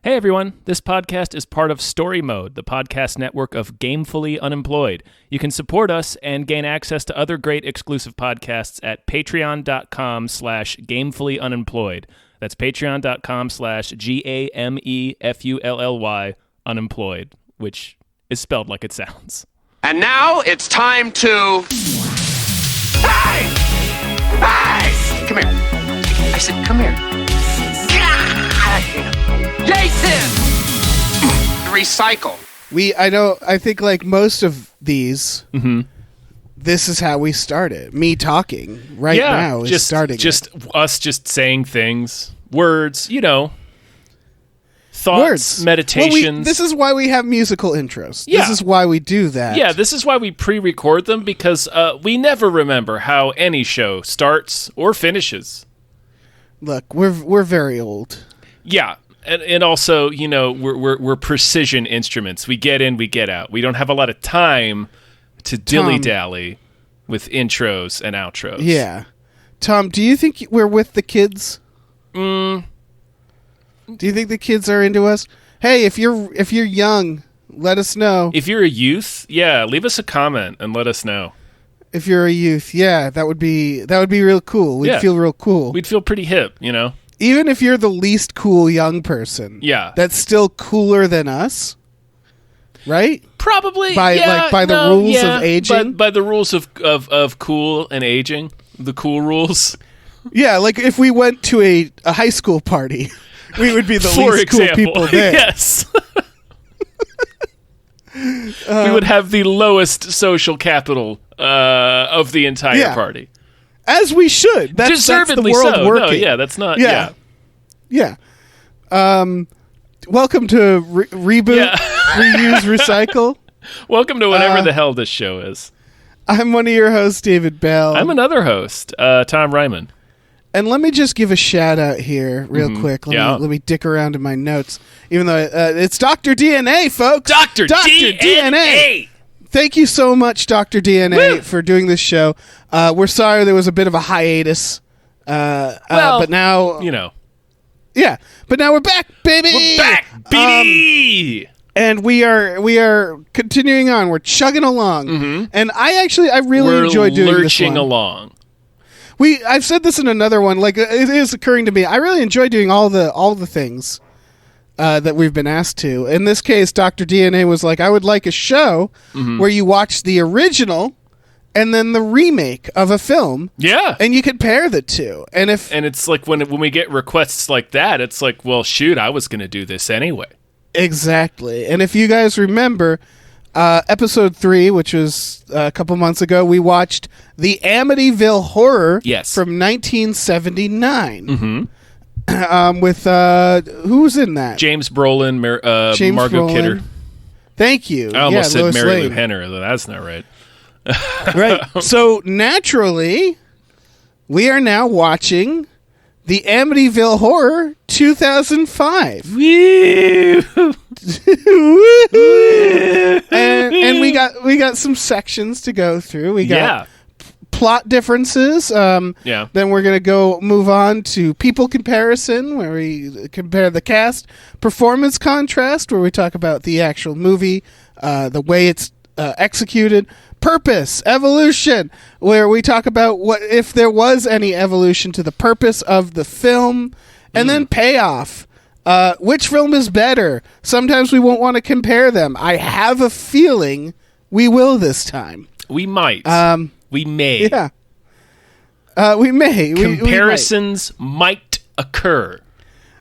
Hey everyone, this podcast is part of Story Mode, the podcast network of Gamefully Unemployed. You can support us and gain access to other great exclusive podcasts at patreon.com/gamefullyunemployed. That's patreon.com/GAMEFULLY unemployed, which is spelled like it sounds. And now it's time to... Hey! Hey! Come here. I said, come here. Jason! Recycle. I think like most of these, this is how we started. Me talking right now is starting. Us just saying things, words, thoughts, words, meditations. This is why we have musical intros. Yeah. This is why we do that. Yeah, this is why we pre-record them, because we never remember how any show starts or finishes. Look, we're very old. Yeah. And also, we're precision instruments. We get in, we get out. We don't have a lot of time to dilly-dally with intros and outros. Yeah. Tom, do you think we're with the kids? Do you think the kids are into us? Hey, if you're young, let us know. If you're a youth, leave us a comment and let us know. If you're a youth, that would be real cool. We'd feel real cool. We'd feel pretty hip, Even if you're the least cool young person, that's still cooler than us, right? Probably by the rules of aging. By the rules of cool and aging, the cool rules. Yeah, like if we went to a high school party, we would be the least cool people there. Yes. We would have the lowest social capital of the entire party. As we should. Deservedly that's the world so. working. No, that's not. Yeah. Welcome to Reboot, Reuse, Recycle. Welcome to whatever the hell this show is. I'm one of your hosts, David Bell. I'm another host, Tom Ryman. And let me just give a shout out here real quick. Let me dick around in my notes. Even though it's Dr. DNA, folks. Dr. DNA. Thank you so much, Dr. DNA, for doing this show. We're sorry there was a bit of a hiatus. But now... Yeah, but now we're back, baby! We're back, baby! And we are continuing on. We're chugging along. And I really enjoy doing this one. Lurching along. I've said this in another one. Like, it is occurring to me. I really enjoy doing all the things that we've been asked to. In this case, Dr. DNA was like, I would like a show where you watch the original and then the remake of a film. Yeah. And you compare the two. And it's like when we get requests like that, it's like, well, shoot, I was going to do this anyway. Exactly. And if you guys remember, episode 3, which was a couple months ago, we watched the Amityville Horror from 1979. With who was in that? James Brolin, Margot Kidder. Thank you. I almost said Lois Mary Lane. Lou Henner. That's not right. Right. So naturally, we are now watching the Amityville Horror 2005. Woo! and we got some sections to go through. We got plot differences. Then we're gonna move on to people comparison, where we compare the cast. Performance contrast, where we talk about the actual movie, the way it's executed. Purpose, evolution, where we talk about what if there was any evolution to the purpose of the film. And then payoff. Which film is better? Sometimes we won't want to compare them. I have a feeling we will this time. We might. We may. Yeah. We may. Comparisons might occur.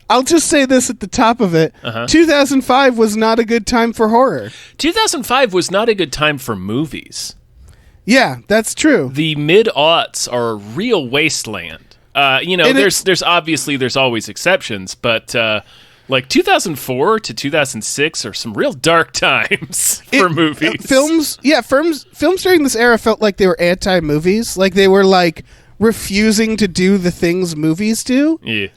I'll just say this at the top of it. 2005 was not a good time for horror. 2005 was not a good time for movies. Yeah, that's true. The mid-aughts are a real wasteland. There's always exceptions, but like 2004 to 2006 are some real dark times for movies. Films during this era felt like they were anti-movies, like they were like refusing to do the things movies do. Yeah.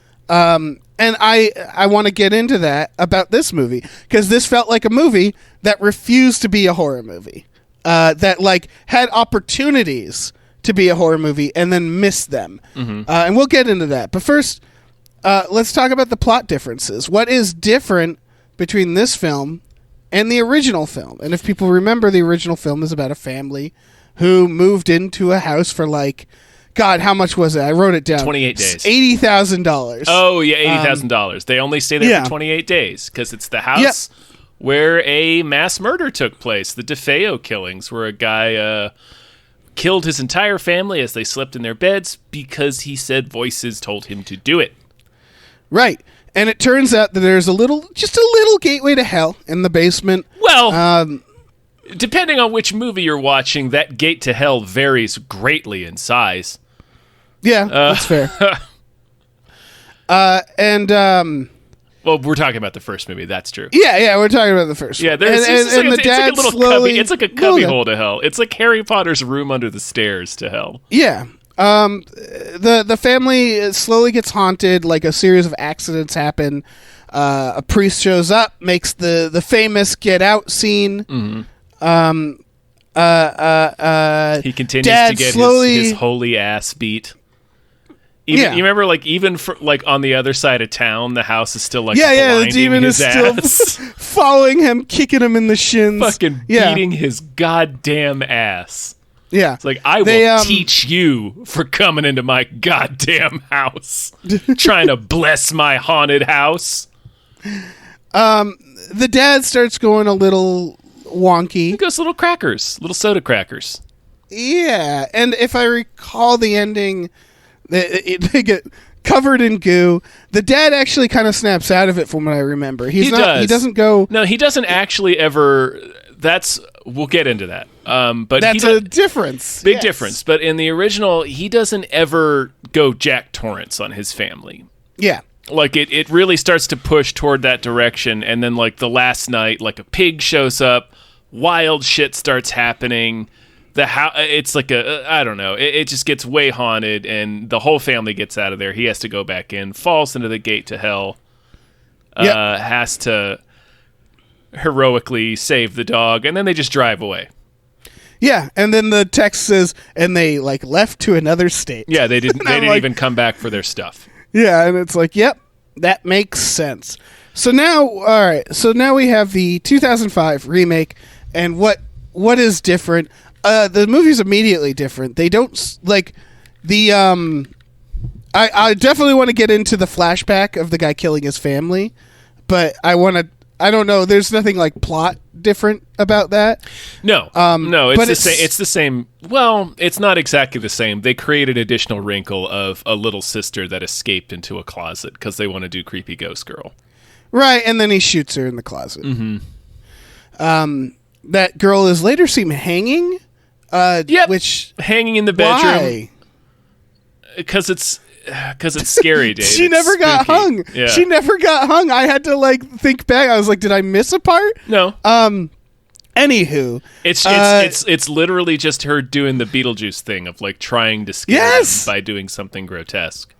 And I want to get into that about this movie, because this felt like a movie that refused to be a horror movie, that like had opportunities to be a horror movie and then missed them. And we'll get into that. But first, let's talk about the plot differences. What is different between this film and the original film? And if people remember, the original film is about a family who moved into a house for God, how much was it? I wrote it down. 28 days. $80,000. Oh, yeah, $80,000. They only stay there for 28 days because it's the house where a mass murder took place. The DeFeo killings, where a guy killed his entire family as they slept in their beds because he said voices told him to do it. Right. And it turns out that there's just a little gateway to hell in the basement. Well, depending on which movie you're watching, that gate to hell varies greatly in size. Yeah, that's fair. Well, we're talking about the first movie. That's true. Yeah, we're talking about the first. Yeah, there's the dad slowly. It's like a cubby hole to hell. It's like Harry Potter's room under the stairs to hell. Yeah. The family slowly gets haunted. Like a series of accidents happen. A priest shows up, makes the famous get out scene. Mm-hmm. He continues to get his holy ass beat. You remember, even for, on the other side of town, the house is still the demon is still following him, kicking him in the shins, fucking beating his goddamn ass. Yeah, it's like, I will teach you for coming into my goddamn house, trying to bless my haunted house. The dad starts going a little wonky. He goes little soda crackers. Yeah, and if I recall the ending, they get covered in goo. The dad actually kind of snaps out of it from what I remember. He doesn't go... No, he doesn't actually ever... We'll get into that. But that's a difference. Big difference. But in the original, he doesn't ever go Jack Torrance on his family. Yeah. It really starts to push toward that direction, and then the last night, a pig shows up, wild shit starts happening. It's I don't know. It just gets way haunted, and the whole family gets out of there. He has to go back in, falls into the gate to hell. Has to heroically save the dog, and then they just drive away. Yeah, and then the text says, and they left to another state. Yeah, they didn't. They didn't even come back for their stuff. Yeah, and it's yep, that makes sense. So now, all right. So now we have the 2005 remake, and what is different? The movie's immediately different. They don't I definitely want to get into the flashback of the guy killing his family, but I don't know. There's nothing plot different about that. No, no. It's the same. It's the same. Well, it's not exactly the same. They create an additional wrinkle of a little sister that escaped into a closet because they want to do creepy ghost girl. Right, and then he shoots her in the closet. Mm-hmm. That girl is later seen hanging. Yep. Which hanging in the bedroom. Why? Because it's scary, Dave. She never got hung. Yeah. She never got hung. I had to think back. I was like, did I miss a part? No. Anywho, it's literally just her doing the Beetlejuice thing of trying to scare them by doing something grotesque.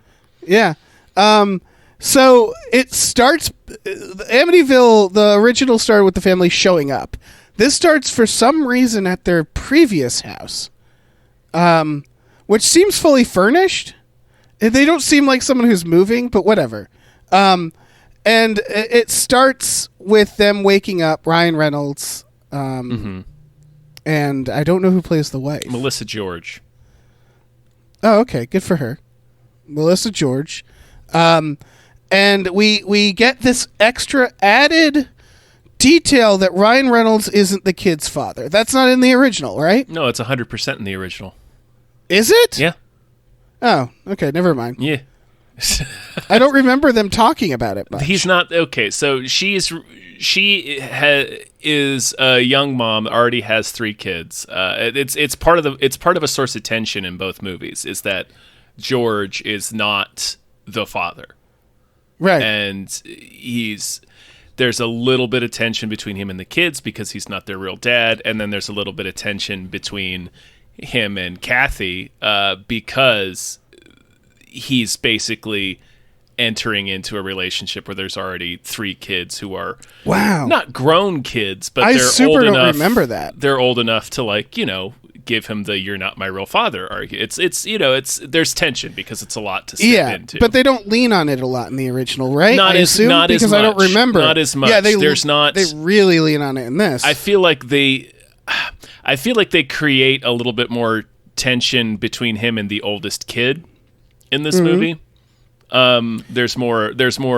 Yeah. So it starts. Amityville, the original, started with the family showing up. This starts for some reason at their previous house, which seems fully furnished. They don't seem like someone who's moving, but whatever. And it starts with them waking up, Ryan Reynolds, and I don't know who plays the wife. Melissa George. Oh, okay. Good for her. Melissa George. And we get this extra added detail that Ryan Reynolds isn't the kid's father. That's not in the original, right? No, it's 100% in the original. Is it? Yeah. Oh, okay. Never mind. Yeah. I don't remember them talking about it much. He's not okay. So she is a young mom. Already has 3 kids. It's part of a source of tension in both movies. Is that George is not the father, right? And there's a little bit of tension between him and the kids because he's not their real dad, and then there's a little bit of tension between him and Kathy because he's basically entering into a relationship where there's already 3 kids who are not grown kids, but they're old enough. Don't remember that. They're old enough to give him the "you're not my real father" argument. It's there's tension because it's a lot to step into. But they don't lean on it a lot in the original, right? Not as much. Because I don't remember. Not as much. Yeah, They really lean on it in this. I feel like they create a little bit more tension between him and the oldest kid in this movie. There's more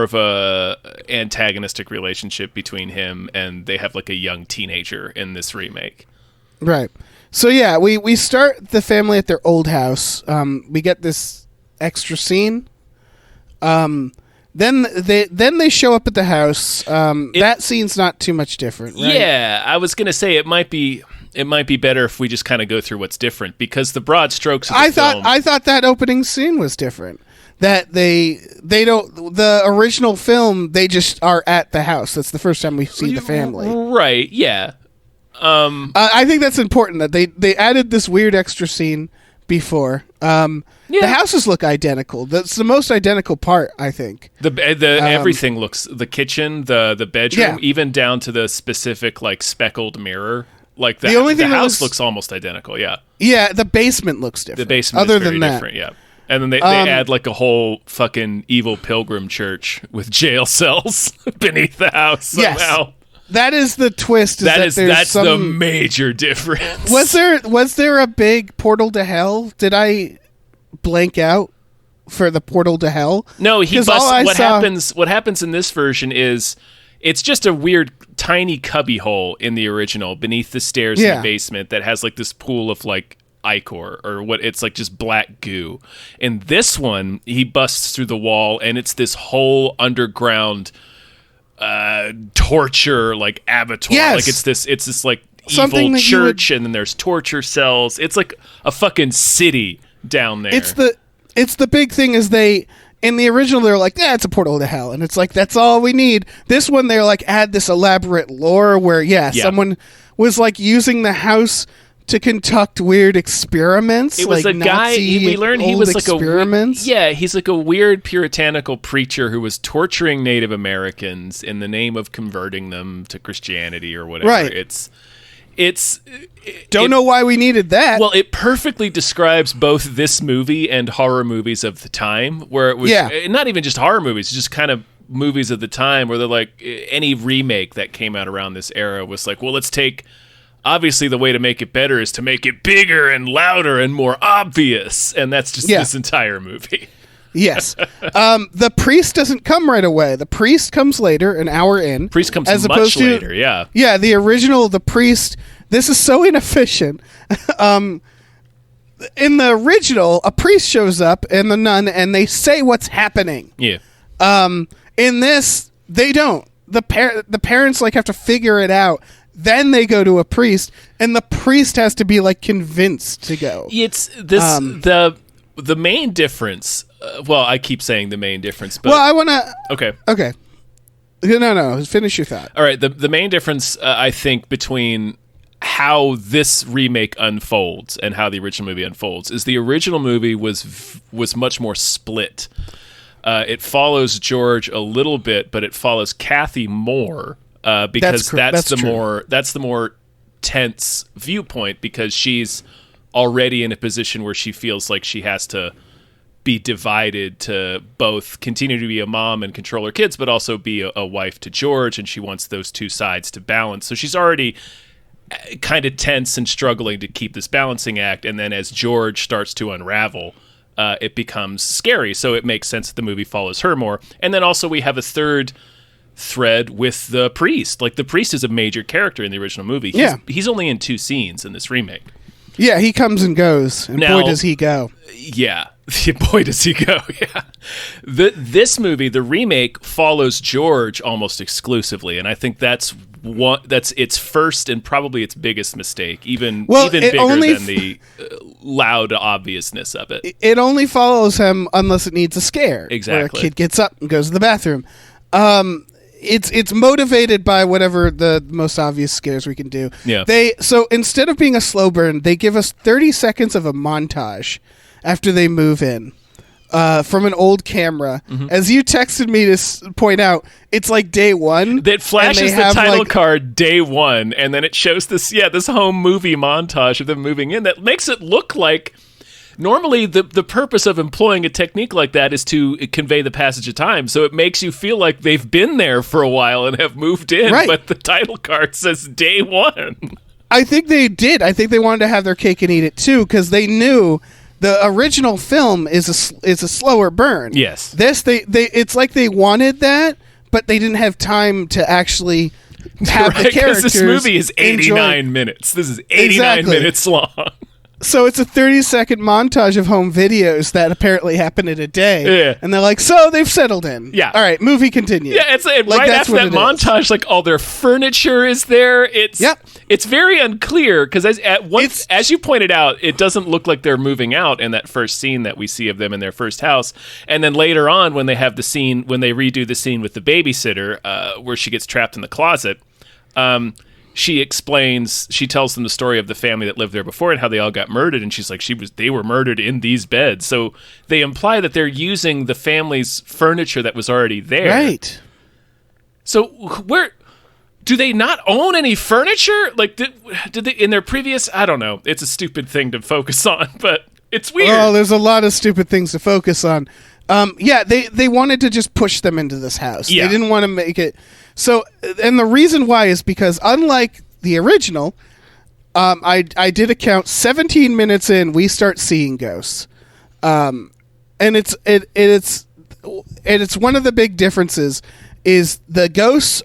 of a antagonistic relationship between him, and they have like a young teenager in this remake. Right. So yeah, we start the family at their old house. We get this extra scene. Then they show up at the house. That scene's not too much different, right? Yeah, I was gonna say it might be better if we just kind of go through what's different, because the broad strokes of the film... I thought that opening scene was different. That they don't... The original film, they just are at the house. That's the first time we see the family. Right, yeah. I think that's important that they added this weird extra scene before. The houses look identical. That's the most identical part, I think. Everything looks... The kitchen, the bedroom, even down to the specific like speckled mirror... Like the house looks almost identical, yeah. Yeah, the basement looks different. The basement is very different, yeah. And then they add like a whole fucking evil pilgrim church with jail cells beneath the house somehow. Yes. That is the twist. That's the major difference. Was there a big portal to hell? Did I blank out for the portal to hell? No, what happens in this version is it's just a weird tiny cubby hole in the original beneath the stairs in the basement that has like this pool of like ichor or what it's like just black goo. In this one, he busts through the wall and it's this whole underground torture like abattoir. Yes. Like it's this like evil church and then there's torture cells. It's like a fucking city down there. It's the big thing is in the original, they're like, it's a portal to hell. And it's like, that's all we need. This one, they're like, add this elaborate lore where, someone was like using the house to conduct weird experiments. It was like a guy, we learned he was like experiments. He's like a weird puritanical preacher who was torturing Native Americans in the name of converting them to Christianity or whatever. Right. Don't know why we needed that. Well, it perfectly describes both this movie and horror movies of the time, where it was not even just horror movies, just kind of movies of the time where they're like any remake that came out around this era was like, well, let's take, obviously the way to make it better is to make it bigger and louder and more obvious. And that's just this entire movie. Yes. The priest doesn't come right away. The priest comes later, an hour in. Priest comes much later, yeah. Yeah, the original, the priest, this is so inefficient. In the original, a priest shows up and the nun, and they say what's happening. Yeah. In this, they don't. The parents like have to figure it out. Then they go to a priest, and the priest has to be like convinced to go. It's this the main difference. Well, I keep saying the main difference, but I want to. Okay. No. Finish your thought. All right. The main difference, I think, between how this remake unfolds and how the original movie unfolds is the original movie was much more split. It follows George a little bit, but it follows Kathy more because that's the more tense viewpoint, because she's already in a position where she feels like she has to be divided to both continue to be a mom and control her kids, but also be a wife to George, and she wants those two sides to balance. So she's already kind of tense and struggling to keep this balancing act, and then as George starts to unravel, it becomes scary. So it makes sense that the movie follows her more. And then also we have a third thread with the priest. Like, the priest is a major character in the original movie. He's only in 2 scenes in this remake. Yeah, he comes and goes, and boy does he go. Yeah, boy does he go, yeah. This movie, the remake, follows George almost exclusively, and I think that's its first and probably its biggest mistake, even bigger than the loud obviousness of it. It only follows him unless it needs a scare. Exactly. Where a kid gets up and goes to the bathroom. It's motivated by whatever the most obvious scares we can do. Yeah. So instead of being a slow burn, they give us 30 seconds of a montage after they move in. from an old camera. As you texted me to point out, it's like day one. That flashes the title card day one, and then it shows this home movie montage of them moving in that makes it look like normally the purpose of employing a technique like that is to convey the passage of time. So it makes you feel like they've been there for a while and have moved in, but the title card says day one. I think they did. I think they wanted to have their cake and eat it too, because they knew the original film is a slower burn. Yes. This it's like they wanted that, but they didn't have time to actually have the characters. This movie is 89 minutes. This is 89 minutes long. So it's a 30-second montage of home videos that apparently happen in a day. Yeah. And they're like, so they've settled in. Yeah. All right, movie continues. Yeah, it's right after that montage, like all their furniture is there. It's very unclear because as you pointed out, it doesn't look like they're moving out in that first scene that we see of them in their first house. And then later on when they have the scene, when they redo the scene with the babysitter where she gets trapped in the closet, she tells them the story of the family that lived there before and how they all got murdered, and she's like, they were murdered in these beds. So they imply that they're using the family's furniture that was already there. Right. So where do they not own any furniture? Like did they in their previous? I don't know. It's a stupid thing to focus on, but it's weird. Oh, there's a lot of stupid things to focus on. They wanted to just push them into this house. Yeah. They didn't want to make it. So, and the reason why is because unlike the original, I did a count 17 minutes in, we start seeing ghosts. And it's one of the big differences is the ghosts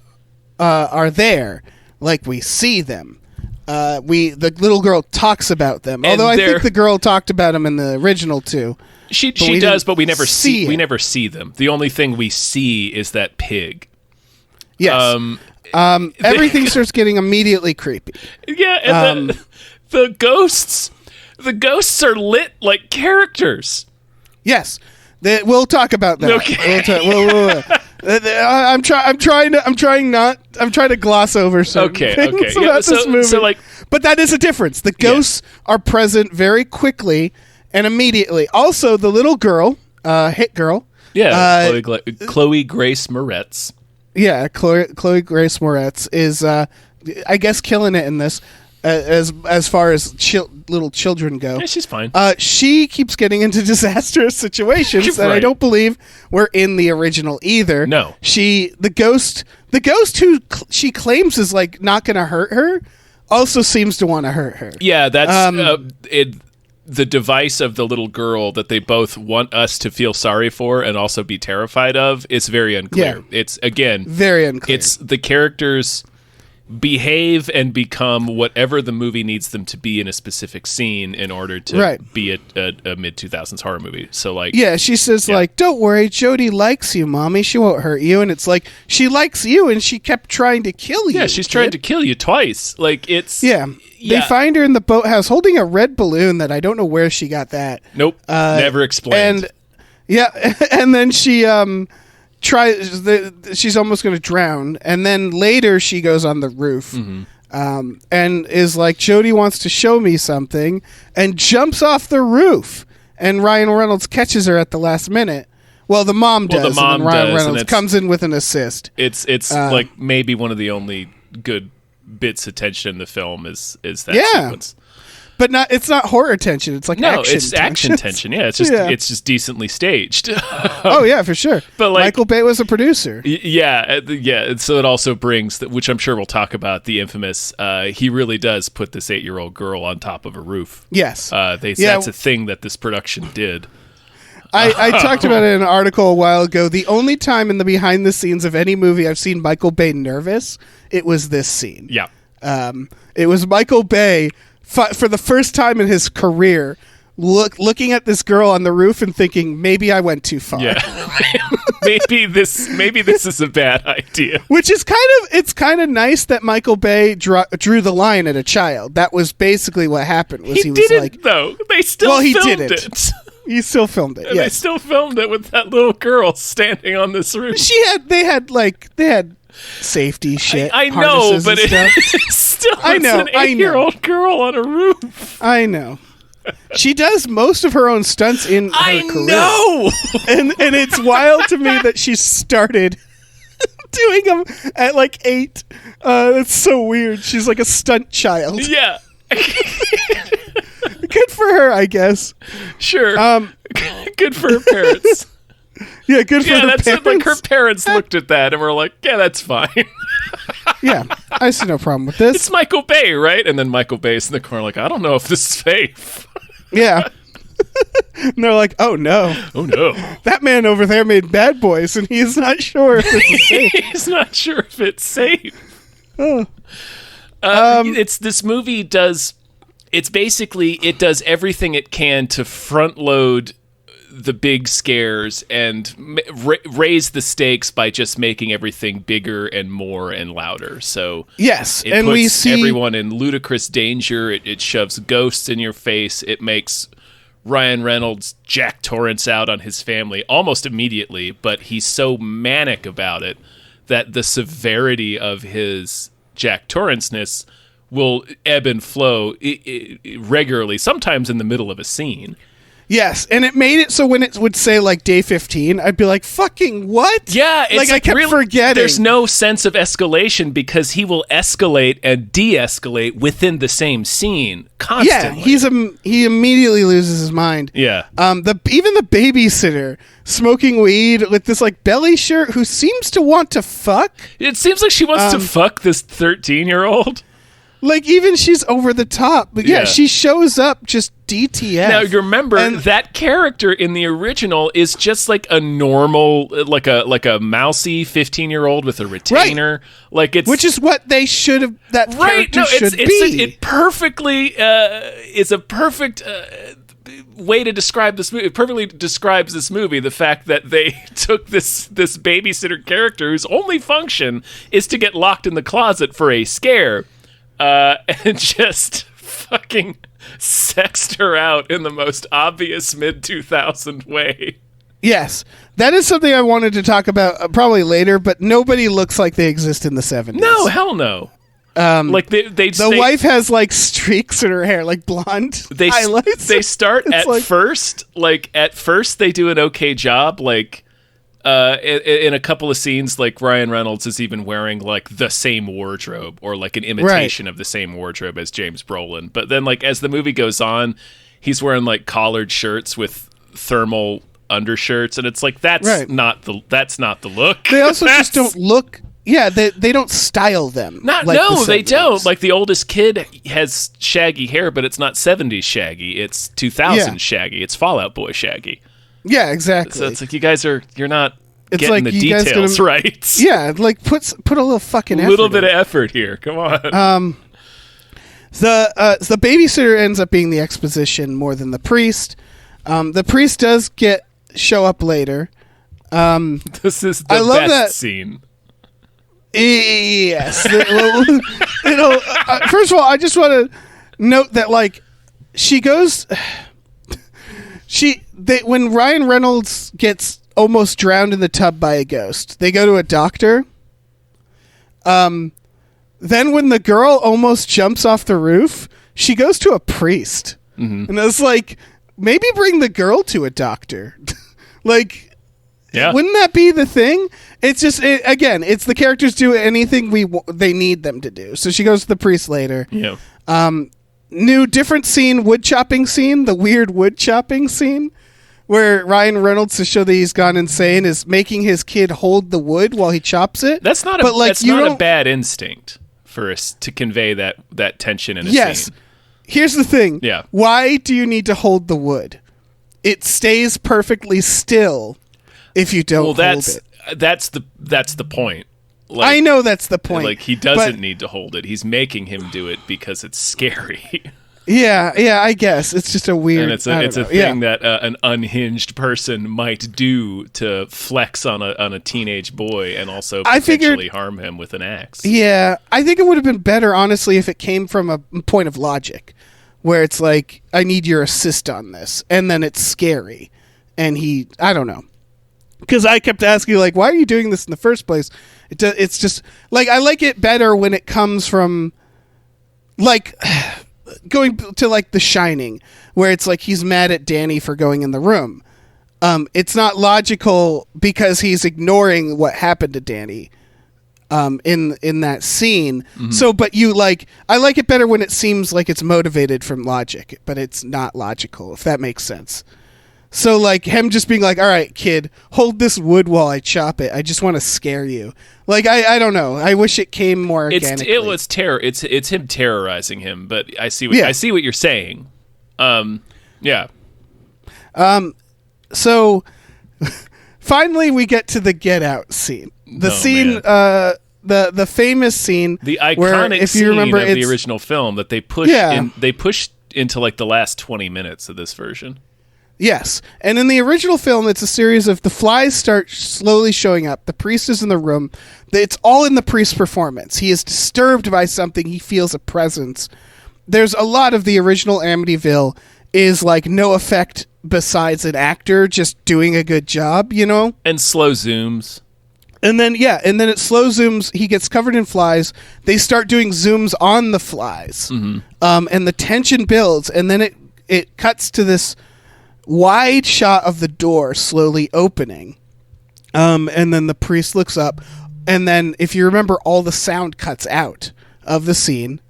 are there, like we see them. The little girl talks about them. Although I think the girl talked about them in the original too. She does, but we never see them. The only thing we see is that pig. Yes. Everything starts getting immediately creepy. Yeah, and the ghosts are lit like characters. Yes. We'll talk about that. Okay. I'm trying to gloss over some things about this movie. So but that is a difference. The ghosts are present very quickly and immediately. Also, the little girl, hit girl. Yeah, Chloe Grace Moretz. Yeah, Chloe Grace Moretz is, I guess, killing it in this. As far as little children go, yeah, she's fine. She keeps getting into disastrous situations that I don't believe were in the original either. No, the ghost who she claims is like not going to hurt her, also seems to want to hurt her. Yeah, that's the device of the little girl that they both want us to feel sorry for and also be terrified of. It's very unclear. Yeah. It's again very unclear. It's the characters behave and become whatever the movie needs them to be in a specific scene in order to be a mid-2000s horror movie. So she says don't worry, Jodie likes you, mommy, she won't hurt you. And it's like, she likes you and she kept trying to kill you. Yeah, she's trying to kill you twice. They find her in the boathouse holding a red balloon that I don't know where she got that. Nope, never explained. And then she she's almost going to drown, and then later she goes on the roof and is like, Jodie wants to show me something, and jumps off the roof, and Ryan Reynolds catches her at the last minute. Well, the mom does, and then Ryan Reynolds comes in with an assist. It's like maybe one of the only good bits of tension in the film is that sequence. But it's not horror tension. It's like action tension. Yeah, it's just decently staged. Oh yeah, for sure. But Michael Bay was a producer. Yeah. So it also brings, which I'm sure we'll talk about, the infamous. He really does put this 8-year-old girl on top of a roof. Yes. That's a thing that this production did. I talked about it in an article a while ago. The only time in the behind the scenes of any movie I've seen Michael Bay nervous, it was this scene. Yeah. It was Michael Bay. For the first time in his career, looking at this girl on the roof and thinking, maybe I went too far. Yeah, maybe this is a bad idea. Which is kind of nice that Michael Bay drew the line at a child. That was basically what happened. He didn't, though. They still filmed it. He still filmed it. And they still filmed it with that little girl standing on this roof. They had safety shit. I know, but it's still an 8-year-old girl on a roof. I know. She does most of her own stunts in her career. Know! And it's wild to me that she started doing them at like 8. It's so weird. She's like a stunt child. Yeah. Good for her, I guess. Sure. Good for her parents. Yeah, good for her parents. Yeah, like her parents looked at that and were like, yeah, that's fine. Yeah, I see no problem with this. It's Michael Bay, right? And then Michael Bay's in the corner like, I don't know if this is safe. Yeah. And they're like, oh no. Oh no. That man over there made Bad Boys and he's not sure if this is safe. He's not sure if it's safe. Oh. This movie does everything it can to front load the big scares and raise the stakes by just making everything bigger and more and louder. So yes, it and puts we see everyone in ludicrous danger. It shoves ghosts in your face. It makes Ryan Reynolds Jack Torrance out on his family almost immediately, but he's so manic about it that the severity of his Jack Torrance-ness will ebb and flow regularly, sometimes in the middle of a scene. Yes, and it made it so when it would say like day 15, I'd be like, "Fucking what?" Yeah, it's like I kept forgetting. There's no sense of escalation because he will escalate and de-escalate within the same scene constantly. Yeah, he immediately loses his mind. Yeah. Even the babysitter smoking weed with this like belly shirt who seems to want to fuck. It seems like she wants to fuck this 13-year-old. Like, even she's over the top. But yeah, she shows up just DTF. Now, you remember, that character in the original is just like a normal, like a mousy 15-year-old with a retainer. Right. Like it's, which is what they should have, that character should be. It perfectly is a perfect way to describe this movie. It perfectly describes this movie, the fact that they took this babysitter character whose only function is to get locked in the closet for a scare. And just fucking sexed her out in the most obvious mid-2000 way. Yes. That is something I wanted to talk about probably later, but nobody looks like they exist in the 70s. No, hell no. Like the wife has like streaks in her hair, like blonde highlights. They start at first they do an okay job, like in a couple of scenes, like Ryan Reynolds is even wearing like the same wardrobe or like an imitation of the same wardrobe as James Brolin. But then like as the movie goes on, he's wearing like collared shirts with thermal undershirts, and it's like that's not the look. They also just don't look. Yeah, they don't style them. They don't. Like the oldest kid has shaggy hair, but it's not 70s shaggy. It's 2000s shaggy. It's Fall Out Boy shaggy. Yeah, exactly. So it's like you're not getting like the details right. Yeah, like put a little fucking effort. A little bit of effort here. Come on. The babysitter ends up being the exposition more than the priest. The priest does show up later. This is the best scene. Yes. First of all, I just want to note that like she goes. When Ryan Reynolds gets almost drowned in the tub by a ghost, they go to a doctor. Then when the girl almost jumps off the roof, she goes to a priest. Mm-hmm. And I was like, maybe bring the girl to a doctor. Like, wouldn't that be the thing? It's just, it's the characters do anything they need them to do. So she goes to the priest later. Yeah. Different scene, woodchopping scene, the weird woodchopping scene, where Ryan Reynolds, to show that he's gone insane, is making his kid hold the wood while he chops it. That's not a bad instinct for us to convey that tension in a scene. Yes. Here's the thing. Yeah. Why do you need to hold the wood? It stays perfectly still if you don't hold it. That's the point. Like, I know that's the point. Like, he doesn't need to hold it. He's making him do it because it's scary. Yeah, I guess. It's just a weird... And it's a thing that an unhinged person might do to flex on a teenage boy and also potentially harm him with an axe. Yeah, I think it would have been better, honestly, if it came from a point of logic, where it's like, I need your assist on this, and then it's scary. And I don't know. Because I kept asking, like, why are you doing this in the first place? It's just, like, I like it better when it comes from, like, going to like The Shining, where it's like he's mad at Danny for going in the room. It's not logical because he's ignoring what happened to Danny in that scene. Mm-hmm. So, but I like it better when it seems like it's motivated from logic, but it's not logical, if that makes sense. So, like, him just being like, all right, kid, hold this wood while I chop it. I just want to scare you. Like, I don't know. I wish it came more organically. It was terror. It's him terrorizing him, but I see what you're saying. Yeah. So, finally, we get to the Get Out scene. The the famous scene. The iconic scene of the original film that they pushed into, like, the last 20 minutes of this version. Yes. And in the original film, it's a series of the flies start slowly showing up. The priest is in the room. It's all in the priest's performance. He is disturbed by something. He feels a presence. There's a lot of the original Amityville is like no effect besides an actor just doing a good job, you know? And slow zooms. And then it slow zooms. He gets covered in flies. They start doing zooms on the flies. Mm-hmm. And the tension builds. And then it cuts to this wide shot of the door slowly opening. And then the priest looks up. And then, if you remember, all the sound cuts out of the scene.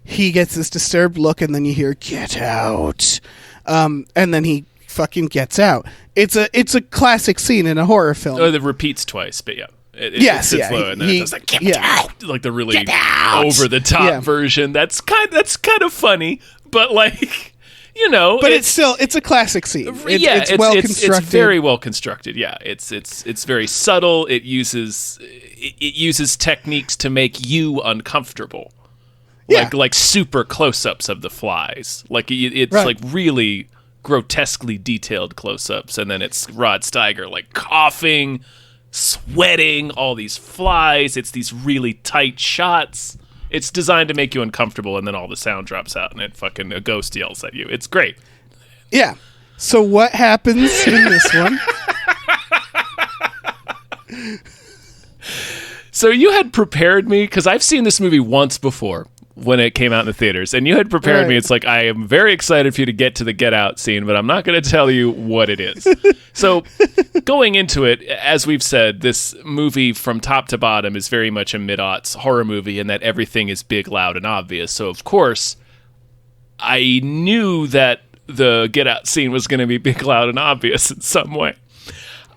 He gets this disturbed look, and then you hear, "Get out." And then he fucking gets out. It's a classic scene in a horror film. Oh, it repeats twice, but yeah. It's low, and then it's like, "Get out!" Like the really over-the-top version. That's kind of funny, but like... You know, but it's a classic scene. It's well constructed. It's very well constructed. Yeah, it's very subtle. It uses techniques to make you uncomfortable. Yeah. Like super close-ups of the flies. Like it's like really grotesquely detailed close-ups, and then it's Rod Steiger like coughing, sweating, all these flies. It's these really tight shots. It's designed to make you uncomfortable, and then all the sound drops out, and a ghost yells at you. It's great. Yeah. So what happens in this one? So you had prepared me, because I've seen this movie once before when it came out in the theaters, and you had prepared me. It's like, I am very excited for you to get to the Get Out scene, but I'm not going to tell you what it is. So going into it, as we've said, this movie from top to bottom is very much a mid-aughts horror movie, and that everything is big, loud, and obvious. So of course, I knew that the Get Out scene was going to be big, loud, and obvious in some way.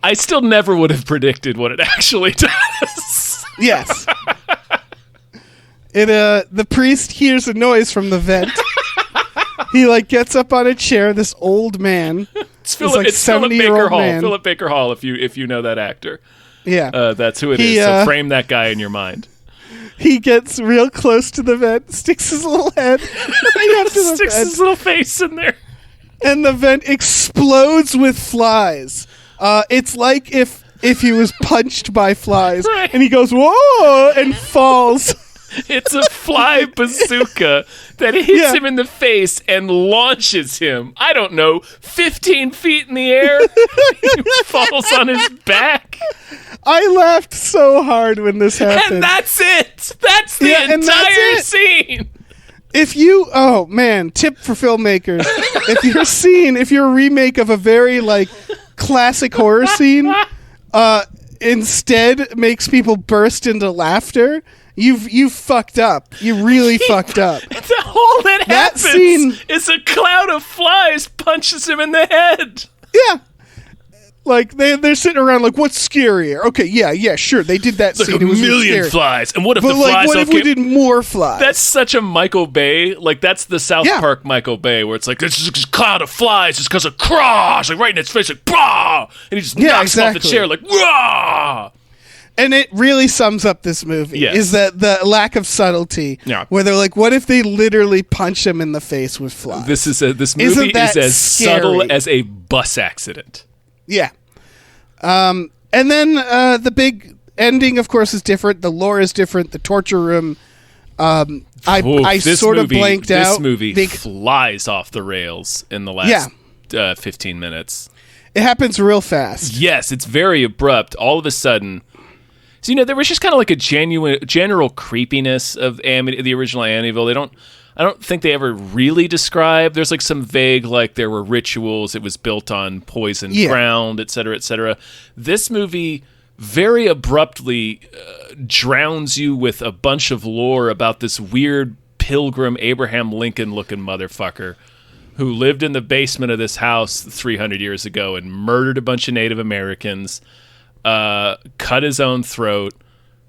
I still never would have predicted what it actually does. Yes. The priest hears a noise from the vent. He like gets up on a chair. This old man. It's Philip Baker Hall. Man. Philip Baker Hall. If you know that actor. Yeah. That's who it is. So frame that guy in your mind. He gets real close to the vent, sticks his little head, sticks his little face in there, and the vent explodes with flies. It's like if he was punched by flies, right. And he goes whoa and falls. It's a fly bazooka that hits him in the face and launches him, I don't know, 15 feet in the air. He falls on his back. I laughed so hard when this happened. And that's it. That's the entire scene. Tip for filmmakers. If your remake of a very like classic horror scene instead makes people burst into laughter, you've fucked up. You really fucked up. All that happens scene is a cloud of flies punches him in the head. Yeah. Like, they're sitting around like, what's scarier? Okay, yeah, sure. They did that scene. Like a million flies. And what if what if we did more flies? That's such a Michael Bay. Like, that's the South Park Michael Bay, where it's like, there's just a cloud of flies just because of crash. Like, right in its face, like, brah! And he just knocks him off the chair, like, rah! And it really sums up this movie, is that the lack of subtlety, where they're like, what if they literally punch him in the face with flies? This movie is as subtle as a bus accident. Yeah. And then the big ending, of course, is different. The lore is different. The torture room. I sort of blanked out. This movie flies off the rails in the last 15 minutes. It happens real fast. Yes, it's very abrupt. All of a sudden... So, there was just kind of like a general creepiness of the original Amityville. I don't think they ever really describe. There's like some vague, like there were rituals. It was built on poisoned ground, et cetera, et cetera. This movie very abruptly drowns you with a bunch of lore about this weird pilgrim Abraham Lincoln looking motherfucker who lived in the basement of this house 300 years ago and murdered a bunch of Native Americans, cut his own throat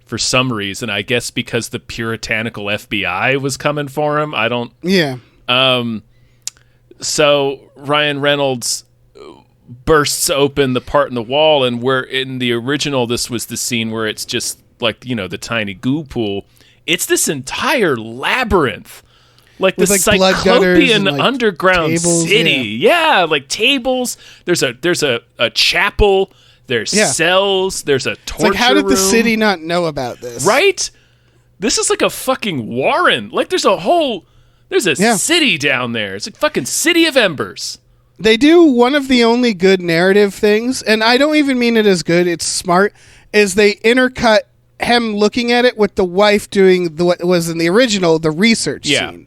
for some reason. I guess because the puritanical FBI was coming for him. I don't... Yeah. So Ryan Reynolds bursts open the part in the wall, and where in the original this was the scene where it's just like, you know, the tiny goo pool. It's this entire labyrinth, like the cyclopean underground tables, city. Yeah, like tables. There's a chapel. There's cells. There's a torture room. How did the city not know about this? Right? This is like a fucking warren. Like there's a city down there. It's like fucking City of Embers. They do one of the only good narrative things, and I don't even mean it as good, it's smart, is they intercut him looking at it with the wife doing what was in the original, the research scene.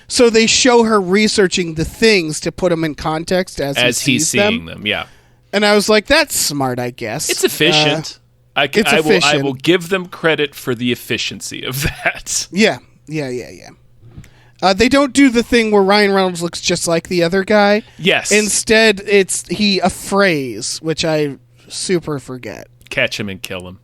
So they show her researching the things to put them in context as he's seeing them. Yeah. And I was like, that's smart, I guess. It's efficient. I will give them credit for the efficiency of that. Yeah. They don't do the thing where Ryan Reynolds looks just like the other guy. Yes. Instead, it's a phrase, which I super forget. Catch him and kill him.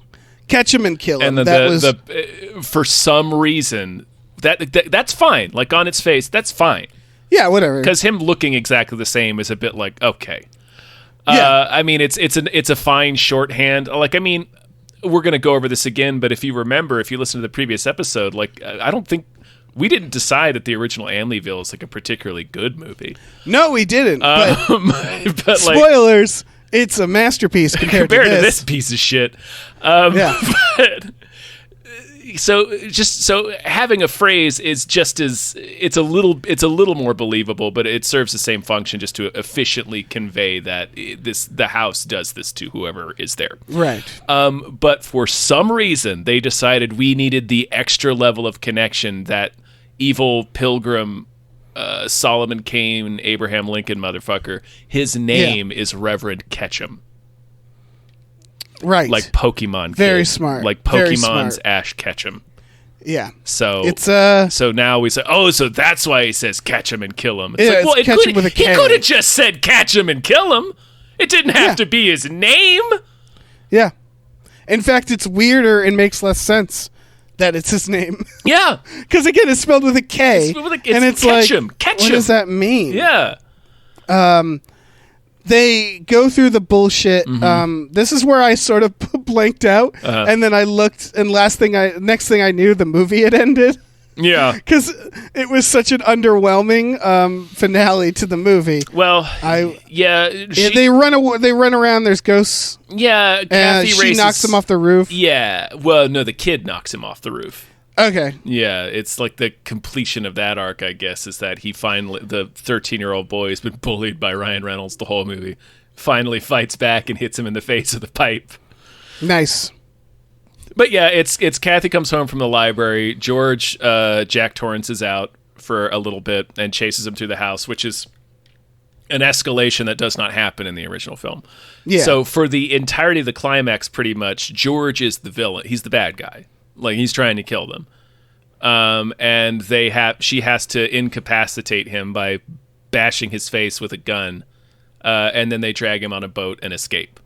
Catch him and kill him. And for some reason, that's fine. Like on its face, that's fine. Yeah, whatever. Because him looking exactly the same is a bit like, okay. Yeah. I mean, it's a fine shorthand. Like, I mean, we're going to go over this again, but if you remember, if you listen to the previous episode, like, I don't think... We didn't decide that the original Amityville is like a particularly good movie. No, we didn't. But spoilers, it's a masterpiece compared to this piece of shit. But, so having a phrase is just as it's a little more believable, but it serves the same function just to efficiently convey that the house does this to whoever is there. Right. But for some reason they decided we needed the extra level of connection that evil pilgrim Solomon Kane Abraham Lincoln motherfucker, his name is Reverend Ketchum. Right. Like Pokemon. Very smart. Like Pokemon's Ash Ketchum. Yeah. So it's so now we say, so that's why he says catch him and kill him. It's like, well, he could have just said catch him and kill him. It didn't have to be his name. Yeah. In fact, it's weirder and makes less sense that it's his name. Yeah. Because again, it's spelled with a K. And it's Ketchum. Like, what does that mean? Yeah. They go through the bullshit. Mm-hmm. This is where I sort of blanked out, and then I looked, and next thing I knew, the movie had ended. Yeah, because it was such an underwhelming finale to the movie. Well, they run around. There's ghosts. Yeah, Kathy she knocks him off the roof. Yeah, well, no, the kid knocks him off the roof. Okay. Yeah, it's like the completion of that arc, I guess, is that he finally, the 13-year-old boy has been bullied by Ryan Reynolds the whole movie, finally fights back and hits him in the face with a pipe. Nice. But yeah, it's Kathy comes home from the library. George, Jack Torrance is out for a little bit and chases him through the house, which is an escalation that does not happen in the original film. Yeah. So for the entirety of the climax, pretty much, George is the villain. He's the bad guy. Like, he's trying to kill them. And she has to incapacitate him by bashing his face with a gun. And then they drag him on a boat and escape.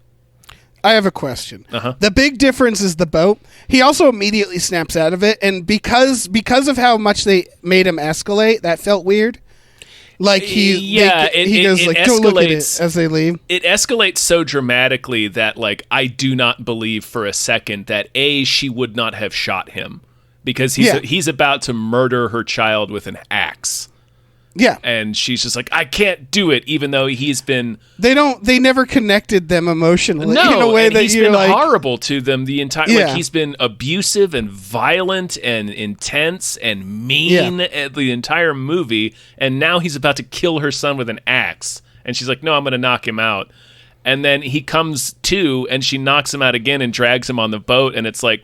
I have a question. Uh-huh. The big difference is the boat. He also immediately snaps out of it. And because of how much they made him escalate, that felt weird. Like he goes like, go look at it as they leave. It escalates so dramatically that like I do not believe for a second that she would not have shot him because he's about to murder her child with an axe. Yeah. And she's just like, I can't do it, even though he's been... They never connected them emotionally. No, in a way that he's been horrible to them the entire... Yeah. Like, he's been abusive and violent and intense and mean the entire movie, and now he's about to kill her son with an axe. And she's like, no, I'm going to knock him out. And then he comes to, and she knocks him out again and drags him on the boat, and it's like,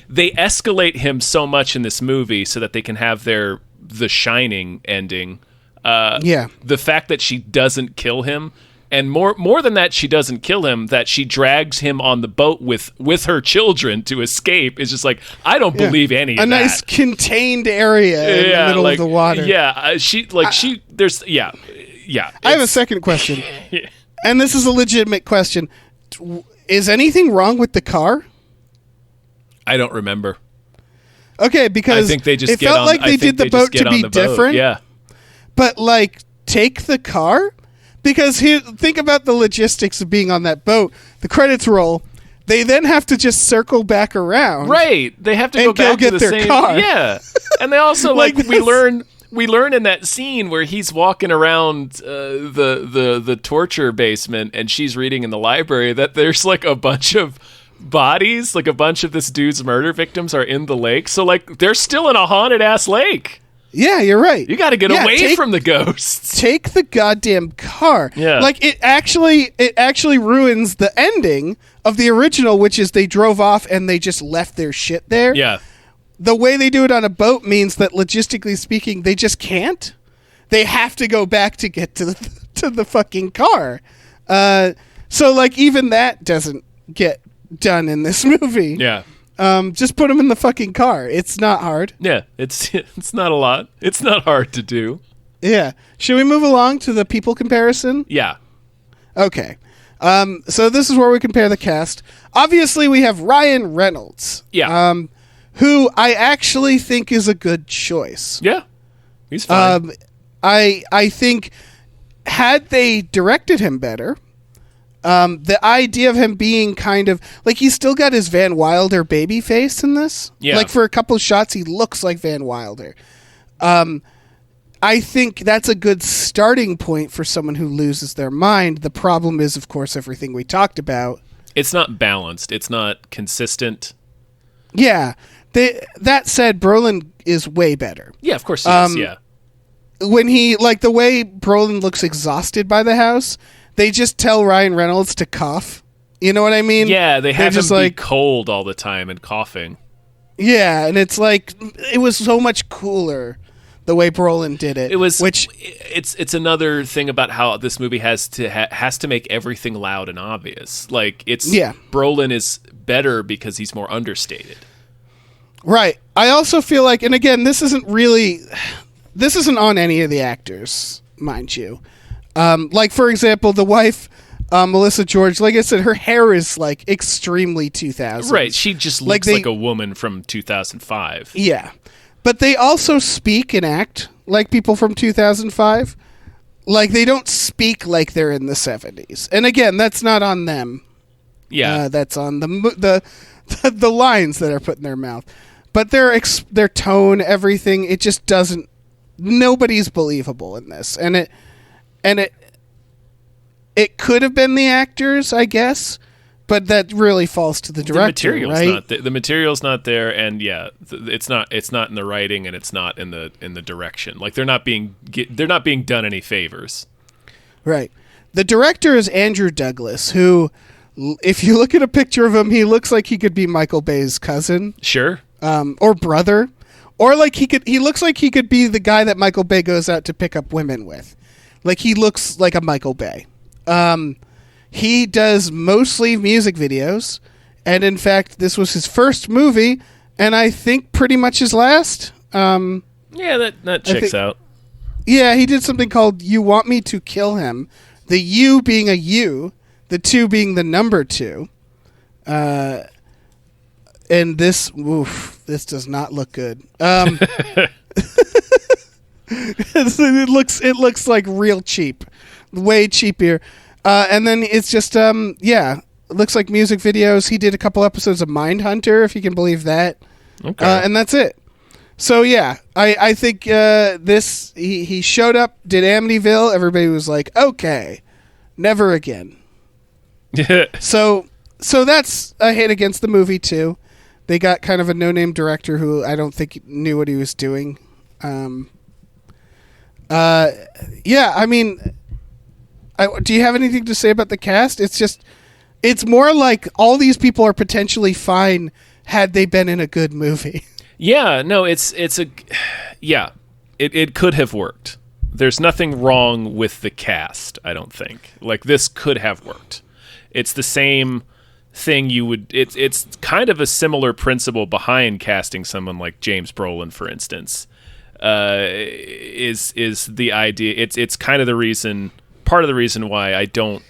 They escalate him so much in this movie so that they can have their the Shining ending. The fact that she doesn't kill him, and more than that, she doesn't kill him, that she drags him on the boat with her children to escape is just like, I don't believe any of that. A nice contained area in the middle of the water. Yeah, I have a second question, and this is a legitimate question. Is anything wrong with the car? I don't remember. Okay, because I think they just it felt like they did the boat to be different. Yeah. But, like, take the car? Because think about the logistics of being on that boat. The credits roll. They then have to just circle back around. Right. They have to go back get to the their same car. Yeah. And they also, we learn in that scene where he's walking around the torture basement and she's reading in the library that there's, like, a bunch of bodies, like a bunch of this dude's murder victims are in the lake. So, like, they're still in a haunted-ass lake. Yeah, you're right. You got to get away from the ghosts. Take the goddamn car. Yeah. Like it actually ruins the ending of the original, which is they drove off and they just left their shit there. Yeah. The way they do it on a boat means that logistically speaking, they just can't. They have to go back to get to the fucking car. So like even that doesn't get done in this movie. Yeah. Just put them in the fucking car. It's not hard. Yeah, it's not a lot. It's not hard to do. Yeah. Should we move along to the people comparison? Yeah. Okay. So this is where we compare the cast. Obviously, we have Ryan Reynolds. Yeah. Who I actually think is a good choice. Yeah. He's fine. I think had they directed him better, the idea of him being kind of like he's still got his Van Wilder baby face in this. Yeah. Like for a couple shots, he looks like Van Wilder. I think that's a good starting point for someone who loses their mind. The problem is, of course, everything we talked about. It's not balanced. It's not consistent. Yeah. That said, Brolin is way better. Yeah, of course he is. Yeah. When he, like, the way Brolin looks exhausted by the house, they just tell Ryan Reynolds to cough. You know what I mean? Yeah, they have him just be like cold all the time and coughing. Yeah, and it's like it was so much cooler the way Brolin did it. It was, which it's another thing about how this movie has to make everything loud and obvious. Like Brolin is better because he's more understated. Right. I also feel like, and again, this isn't on any of the actors, mind you. Like, for example, the wife, Melissa George, like I said, her hair is, like, extremely 2000s. Right. She just looks like a woman from 2005. Yeah. But they also speak and act like people from 2005. Like, they don't speak like they're in the 70s. And again, that's not on them. Yeah. That's on the lines that are put in their mouth. But their tone, everything, it just doesn't... Nobody's believable in this. And it could have been the actors, I guess, but that really falls to the director, right? The material's not there, and it's not in the writing, and it's not in the direction. Like they're not being done any favors. Right. The director is Andrew Douglas, who, if you look at a picture of him, he looks like he could be Michael Bay's cousin. Sure. Or brother. Or like he looks like he could be the guy that Michael Bay goes out to pick up women with. Like he looks like a Michael Bay. He does mostly music videos, and in fact, this was his first movie, and I think pretty much his last. Yeah, that checks out. Yeah, he did something called "You Want Me to Kill Him," the U being a U, the 2 being the number 2. And this does not look good. It looks like real cheap, way cheaper. And then it's just it looks like music videos. He did a couple episodes of Mindhunter, if you can believe that. Okay. And that's it. So yeah, I think this he showed up, did Amityville. Everybody was like, okay, never again. So that's a hit against the movie too. They got kind of a no-name director who I don't think knew what he was doing. I mean, do you have anything to say about the cast? It's more like all these people are potentially fine had they been in a good movie. Yeah, no, it could have worked. There's nothing wrong with the cast, I don't think. Like, this could have worked. It's the same thing you would... It's kind of a similar principle behind casting someone like James Brolin, for instance. Is the idea... It's kind of the reason... Part of the reason why I don't...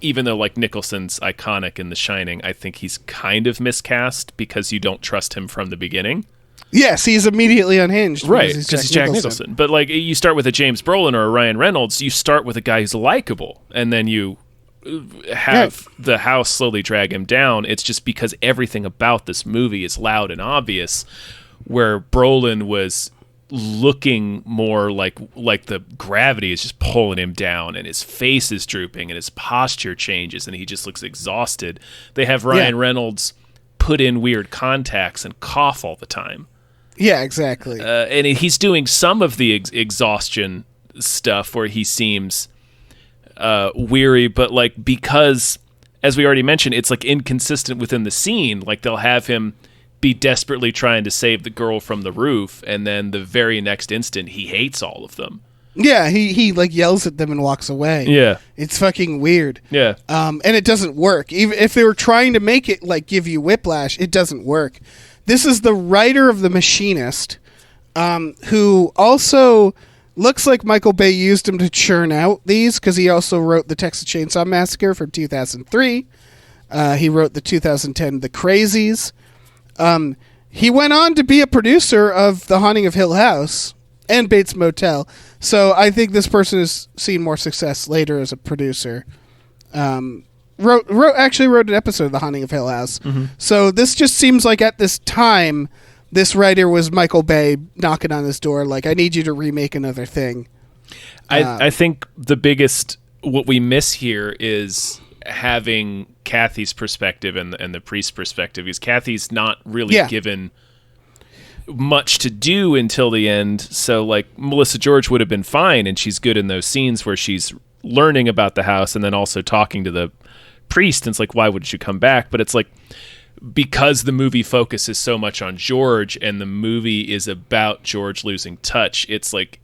Even though, like, Nicholson's iconic in The Shining, I think he's kind of miscast because you don't trust him from the beginning. Yes, he's immediately unhinged. Right, because he's Jack Nicholson. But, like, you start with a James Brolin or a Ryan Reynolds, you start with a guy who's likable, and then you have the house slowly drag him down. It's just because everything about this movie is loud and obvious, where Brolin was looking more like the gravity is just pulling him down, and his face is drooping, and his posture changes, and he just looks exhausted. They have Ryan Reynolds put in weird contacts and cough all the time. Yeah, exactly. And he's doing some of the exhaustion stuff where he seems weary, but like, because, as we already mentioned, it's like inconsistent within the scene. Like, they'll have him be desperately trying to save the girl from the roof, and then the very next instant he hates all of them. Yeah, he like yells at them and walks away. Yeah. It's fucking weird. Yeah. And it doesn't work. Even if they were trying to make it like give you whiplash, it doesn't work. This is the writer of The Machinist, who also looks like Michael Bay used him to churn out these, because he also wrote The Texas Chainsaw Massacre from 2003. He wrote the 2010 The Crazies. He went on to be a producer of The Haunting of Hill House and Bates Motel. So I think this person has seen more success later as a producer. Wrote an episode of The Haunting of Hill House. Mm-hmm. So this just seems like at this time, this writer was Michael Bay knocking on his door, like, I need you to remake another thing. I think the biggest, what we miss here is having Kathy's perspective and the priest's perspective, because Kathy's not really given much to do until the end. So, like, Melissa George would have been fine, and she's good in those scenes where she's learning about the house and then also talking to the priest, and it's like, why would you come back? But it's like, because the movie focuses so much on George and the movie is about George losing touch, it's like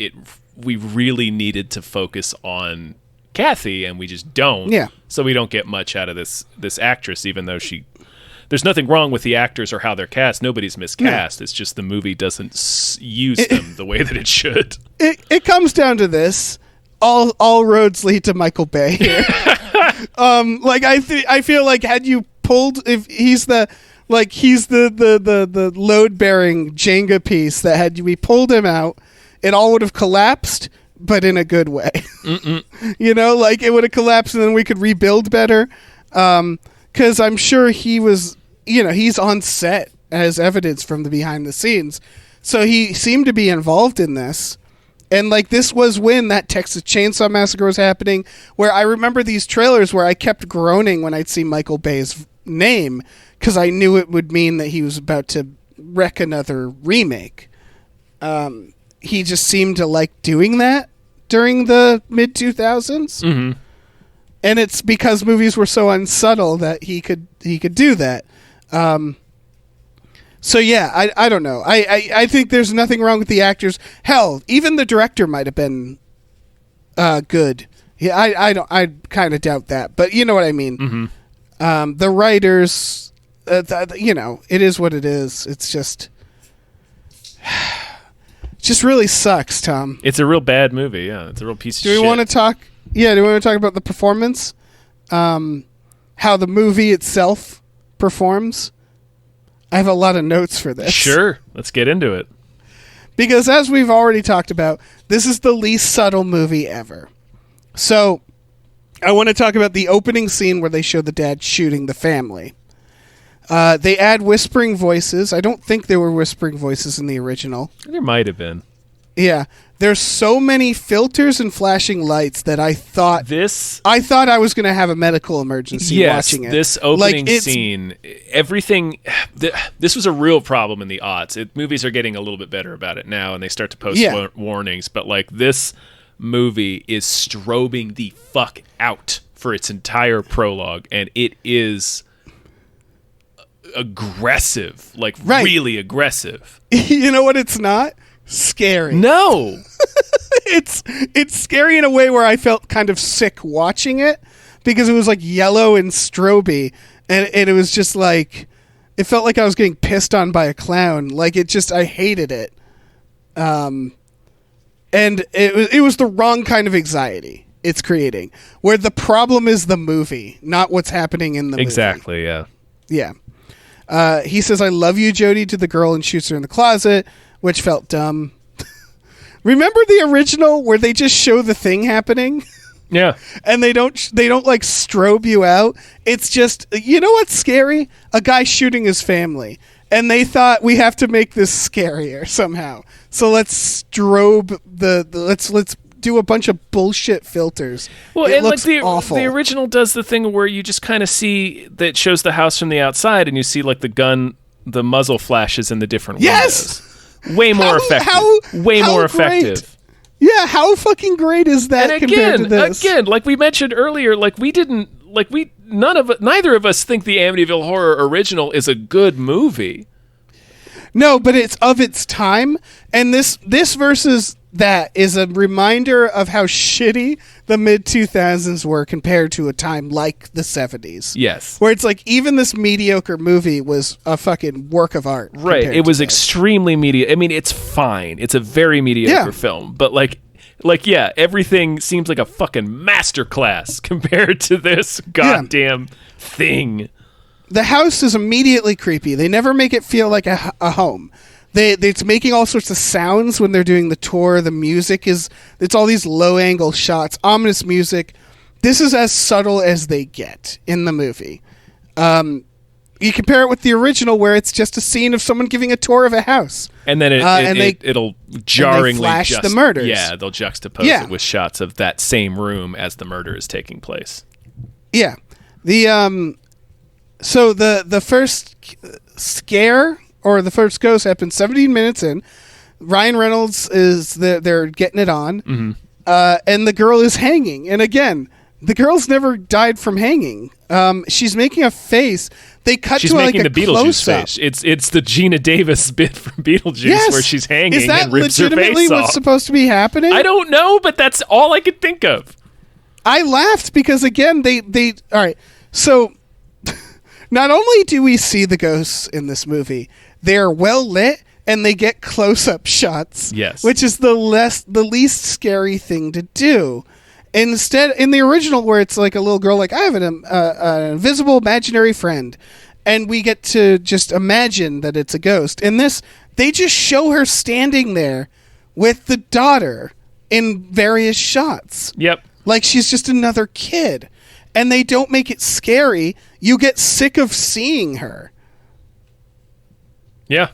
we really needed to focus on Kathy, and we just don't. Yeah. So we don't get much out of this actress, even though there's nothing wrong with the actors or how they're cast. Nobody's miscast. No. It's just the movie doesn't use them the way that it should. It comes down to this. All roads lead to Michael Bay here. Like, I feel like had you pulled, if he's the load bearing Jenga piece, that had we pulled him out, it all would have collapsed, but in a good way. You know, like, it would have collapsed and then we could rebuild better. Because I'm sure he was, he's on set as evidence from the behind the scenes. So he seemed to be involved in this. And, like, this was when that Texas Chainsaw Massacre was happening, where I remember these trailers where I kept groaning when I'd see Michael Bay's name, because I knew it would mean that he was about to wreck another remake. He just seemed to like doing that during the mid-2000s. Mm-hmm. And it's because movies were so unsubtle that he could do that. So yeah, I don't know. I think there's nothing wrong with the actors. Hell, even the director might have been good. Yeah, I kind of doubt that, but you know what I mean. Mm-hmm. The writers, it is what it is. It's just really sucks, Tom. It's a real bad movie. Yeah, it's a real piece of shit. Do we want to talk? Yeah, do we want to talk about the performance? How the movie itself performs? I have a lot of notes for this. Sure. Let's get into it. Because as we've already talked about, this is the least subtle movie ever. So I want to talk about the opening scene where they show the dad shooting the family. They add whispering voices. I don't think there were whispering voices in the original. There might have been. Yeah. There's so many filters and flashing lights that I thought I was going to have a medical emergency watching it. This opening scene, everything. This was a real problem in the aughts. Movies are getting a little bit better about it now, and they start to post warnings. But like, this movie is strobing the fuck out for its entire prologue, and it is aggressive, like really aggressive. You know what? It's not scary. No. It's scary in a way where I felt kind of sick watching it because it was like yellow and stroby, and it was just like it felt like I was getting pissed on by a clown. Like I hated it. And it was the wrong kind of anxiety it's creating, where the problem is the movie, not what's happening in the movie. Exactly, yeah. Yeah. He says, "I love you, Jody," to the girl and shoots her in the closet, which felt dumb. Remember the original where they just show the thing happening? Yeah. And they don't like strobe you out. It's just, you know what's scary? A guy shooting his family. And they thought, we have to make this scarier somehow. So let's strobe let's do a bunch of bullshit filters. Well, it and looks like awful. the original does the thing where you just kind of see that shows the house from the outside, and you see like the muzzle flashes in the different windows. Way more effective. Yeah, how fucking great is that compared to this? Again, like we mentioned earlier, neither of us think the Amityville Horror original is a good movie. No, but it's of its time, and this versus that is a reminder of how shitty the mid-2000s were compared to a time like the 70s. Yes. Where it's like even this mediocre movie was a fucking work of art. Right. It was extremely mediocre. I mean, it's fine. It's a very mediocre film, but yeah, everything seems like a fucking masterclass compared to this goddamn thing. The house is immediately creepy. They never make it feel like a home. It's making all sorts of sounds when they're doing the tour. The music it's all these low angle shots, ominous music. This is as subtle as they get in the movie. You compare it with the original, where it's just a scene of someone giving a tour of a house, and then it'll jarringly flash the murders. Yeah, they'll juxtapose it with shots of that same room as the murder is taking place. Yeah, so the first scare or the first ghost happens 17 minutes in. Ryan Reynolds they're getting it on, and the girl is hanging. And again, the girl's never died from hanging. She's making a face. They cut she's to making like a the Beetlejuice close-up. face. It's the Gina Davis bit from Beetlejuice where she's hanging is that and rips her face legitimately off. what's supposed to be happening? I don't know, but that's all I could think of. I laughed because again they all right. So not only do we see the ghosts in this movie, they're well lit and they get close-up shots. Yes, which is the least scary thing to do. Instead, in the original, where it's like a little girl, like, I have an invisible imaginary friend, and we get to just imagine that it's a ghost. In this, they just show her standing there with the daughter in various shots. Yep. Like she's just another kid. And they don't make it scary. You get sick of seeing her. Yeah.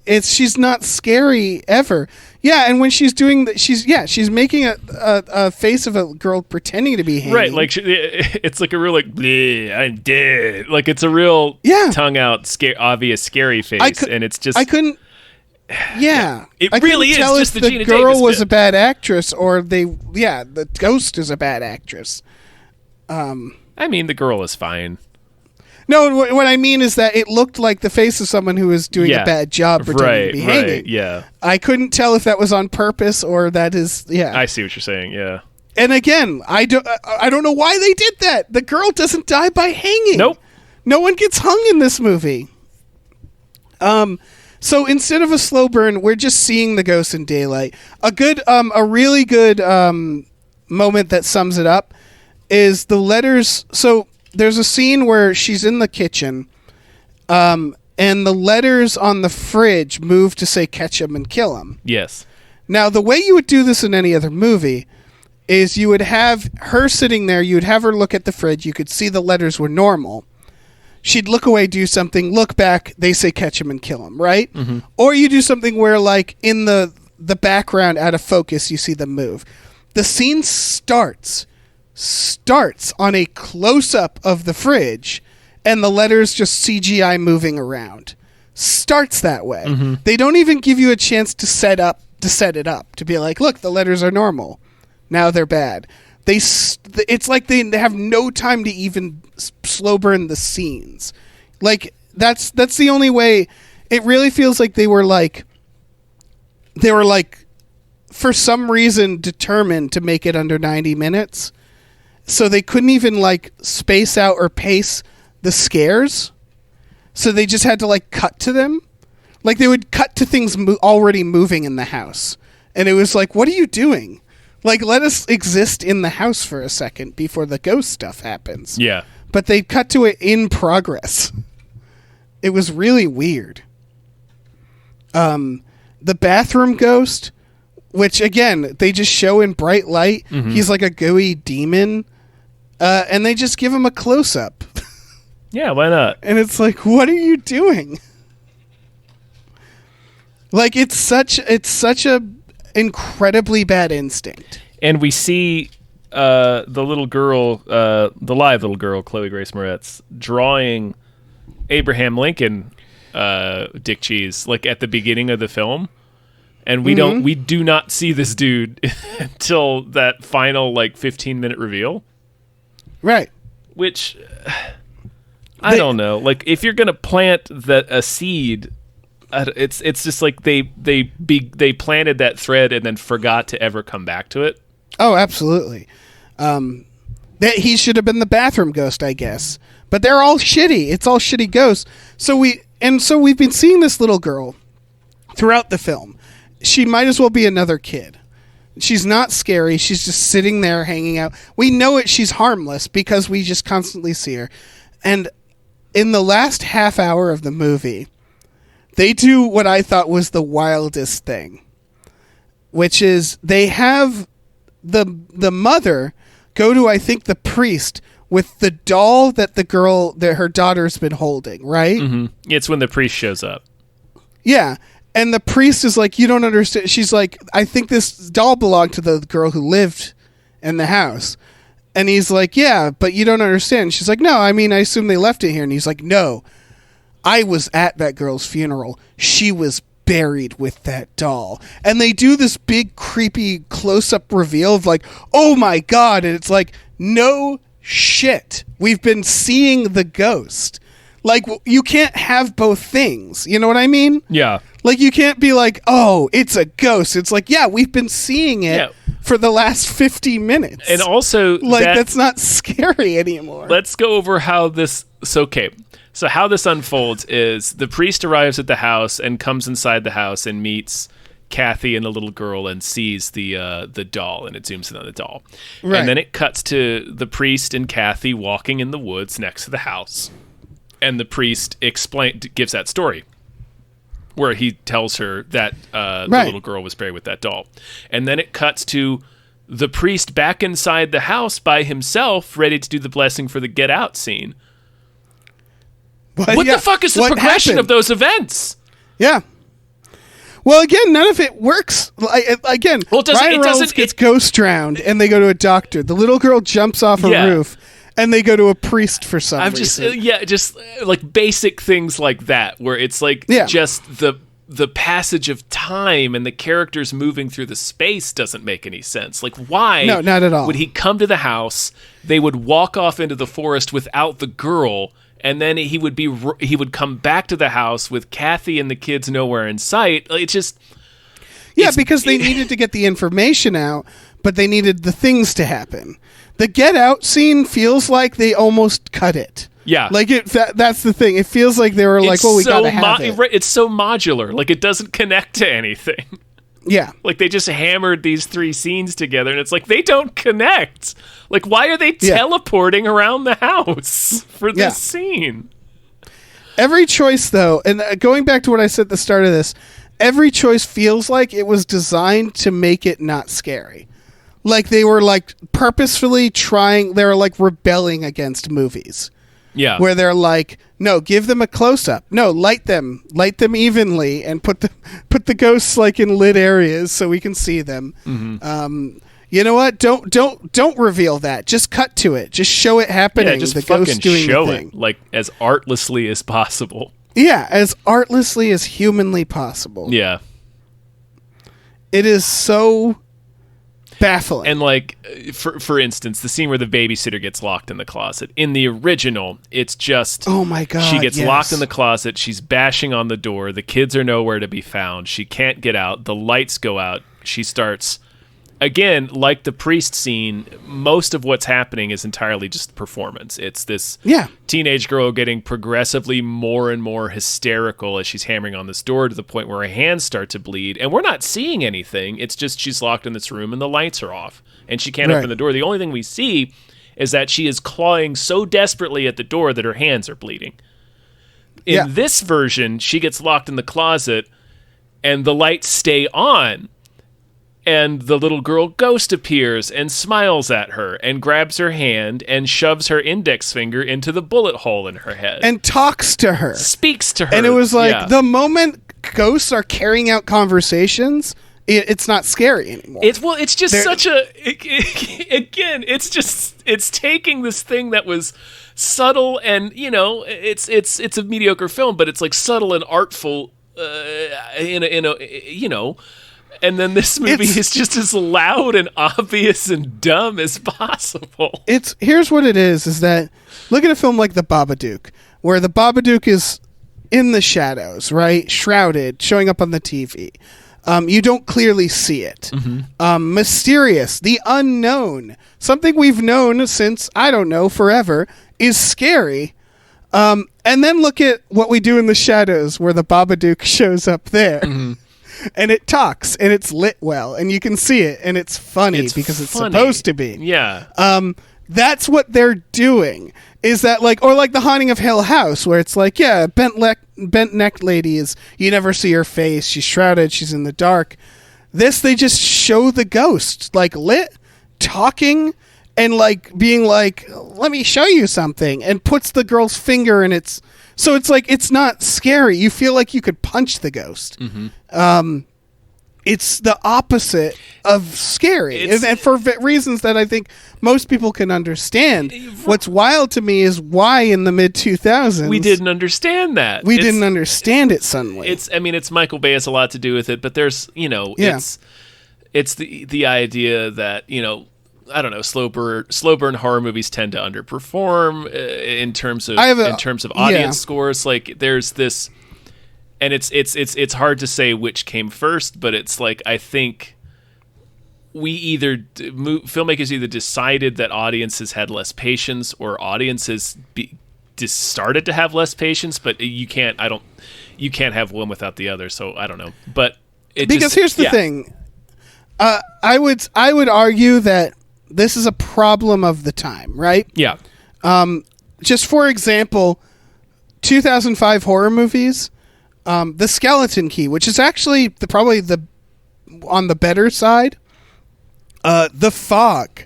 She's not scary ever. Yeah, and when she's doing she's making a face of a girl pretending to be hanging. Right, like it's like a real like I'm dead. Like it's a real tongue out obvious scary face, and it's just I couldn't. Yeah, it I really is tell just if the the Gina girl Davis was bit. a bad actress or the ghost is a bad actress. I mean, the girl is fine. No, what I mean is that it looked like the face of someone who was doing a bad job pretending to be hanging. Yeah. I couldn't tell if that was on purpose or that is. Yeah, I see what you're saying. Yeah. And again, I don't know why they did that. The girl doesn't die by hanging. Nope. No one gets hung in this movie. So instead of a slow burn, we're just seeing the ghost in daylight. A really good moment that sums it up is the letters. So there's a scene where she's in the kitchen, and the letters on the fridge move to say "catch 'em and kill 'em." Yes. Now, the way you would do this in any other movie is you would have her sitting there. You would have her look at the fridge. You could see the letters were normal. She'd look away, do something, look back. They say "catch 'em and kill 'em," right? Mm-hmm. Or you do something where, like in the background, out of focus, you see them move. The scene starts on a close-up of the fridge, and the letters just CGI moving around. Starts that way. Mm-hmm. They don't even give you a chance to set it up to be like, look, the letters are normal. Now they're bad. It's like they have no time to even slow burn the scenes. Like that's the only way. It really feels like they were like, they were like, for some reason, determined to make it under 90 minutes. So they couldn't even like space out or pace the scares. So they just had to like cut to them. Like they would cut to things already moving in the house. And it was like, what are you doing? Like, let us exist in the house for a second before the ghost stuff happens. Yeah. But they cut to it in progress. It was really weird. The bathroom ghost, which again, they just show in bright light. Mm-hmm. He's like a gooey demon. And they just give him a close-up. Yeah, why not? And it's like, what are you doing? Like, it's such a incredibly bad instinct. And we see the little girl, the live little girl, Chloe Grace Moretz, drawing Abraham Lincoln, Dick Cheese, like at the beginning of the film. And we do not see this dude until that final like 15-minute reveal. Right. Which I don't know. Like if you're going to plant a seed, it's just like they planted that thread and then forgot to ever come back to it. Oh, absolutely. That he should have been the bathroom ghost, I guess. But they're all shitty. It's all shitty ghosts. So we've been seeing this little girl throughout the film. She might as well be another kid. She's not scary. She's just sitting there hanging out. We know it. She's harmless because we just constantly see her. And in the last half hour of the movie, they do what I thought was the wildest thing, which is they have the mother go to, I think, the priest with the doll that her daughter's been holding, right? Mm-hmm. It's when the priest shows up. Yeah. And the priest is like, you don't understand. She's like, I think this doll belonged to the girl who lived in the house. And he's like, yeah, but you don't understand. She's like, no, I mean, I assume they left it here. And he's like, no, I was at that girl's funeral. She was buried with that doll. And they do this big, creepy close-up reveal of like, oh my God. And it's like, no shit. We've been seeing the ghost. Like, you can't have both things. You know what I mean? Yeah. Like, you can't be like, oh, it's a ghost. It's like, yeah, we've been seeing it for the last 50 minutes. And also... like, that's not scary anymore. Let's go over how this... So how this unfolds is the priest arrives at the house and comes inside the house and meets Kathy and the little girl and sees the doll, and it zooms in on the doll. Right. And then it cuts to the priest and Kathy walking in the woods next to the house. And the priest gives that story where he tells her that the little girl was buried with that doll. And then it cuts to the priest back inside the house by himself, ready to do the blessing for the get out scene. What the fuck is the progression of those events? Yeah. Well, again, none of it works. Again, Ryan Reynolds gets ghost drowned, and they go to a doctor. The little girl jumps off a roof. And they go to a priest for some reason. Just like basic things like that, where it's like just the passage of time and the characters moving through the space doesn't make any sense. Like, why? No, not at all. Would he come to the house? They would walk off into the forest without the girl, and then he would come back to the house with Kathy and the kids nowhere in sight. It's just because they needed to get the information out, but they needed the things to happen. The get out scene feels like they almost cut it. Yeah. Like that's the thing. It feels like they were like, well, we gotta have it. It's so modular. Like it doesn't connect to anything. Yeah. Like they just hammered these three scenes together and it's like they don't connect. Like why are they teleporting around the house for this scene? Every choice though, and going back to what I said at the start of this, every choice feels like it was designed to make it not scary. Like they were like purposefully they were like rebelling against movies. Yeah. Where they're like, no, give them a close up. No, light them evenly and put the ghosts like in lit areas so we can see them. Mm-hmm. You know what? Don't reveal that. Just cut to it. Just show it happening. Yeah, just fucking show it like as artlessly as possible. Yeah, as artlessly as humanly possible. Yeah. It is so baffling. And like, for instance, the scene where the babysitter gets locked in the closet. In the original, it's just, oh my God, she gets locked in the closet. She's bashing on the door. The kids are nowhere to be found. She can't get out. The lights go out. She starts, again, like the priest scene, most of what's happening is entirely just performance. It's this teenage girl getting progressively more and more hysterical as she's hammering on this door to the point where her hands start to bleed. And we're not seeing anything. It's just she's locked in this room and the lights are off. And she can't open the door. The only thing we see is that she is clawing so desperately at the door that her hands are bleeding. In this version, she gets locked in the closet and the lights stay on. And the little girl ghost appears and smiles at her and grabs her hand and shoves her index finger into the bullet hole in her head. And talks to her. Speaks to her. And it was like, the moment ghosts are carrying out conversations, it's not scary anymore. It's just such a... Again, it's taking this thing that was subtle and, it's a mediocre film, but it's like subtle and artful and then this movie is just as loud and obvious and dumb as possible. Here's what it is that look at a film like The Babadook, where the Babadook is in the shadows, right? Shrouded, showing up on the TV. You don't clearly see it. Mm-hmm. Mysterious, the unknown, something we've known since, I don't know, forever, is scary. And then look at What We Do in the Shadows, where the Babadook shows up there. Mm-hmm. And it talks, and it's lit well, and you can see it, and it's funny because it's supposed to be. Yeah. That's what they're doing. Is that like The Haunting of Hill House, where it's like, bent-necked lady is, you never see her face, she's shrouded, she's in the dark. This, they just show the ghost, like lit, talking, and like being like, let me show you something, and puts the girl's finger in its... So it's like, it's not scary. You feel like you could punch the ghost. Mm-hmm. It's the opposite of scary. And for reasons that I think most people can understand. What's wild to me is why in the mid-2000s... we didn't understand that. We didn't understand it suddenly. It's Michael Bay has a lot to do with it, but there's, it's the idea that, I don't know, slow burn horror movies tend to underperform in terms of audience scores. Like there's this, and it's hard to say which came first, but it's like I think filmmakers either decided that audiences had less patience or audiences just started to have less patience. But you can't have one without the other. So I don't know, but here's the thing, I would argue that this is a problem of the time, right? Yeah. Just for example, 2005 horror movies, The Skeleton Key, which is actually probably on the better side. The Fog.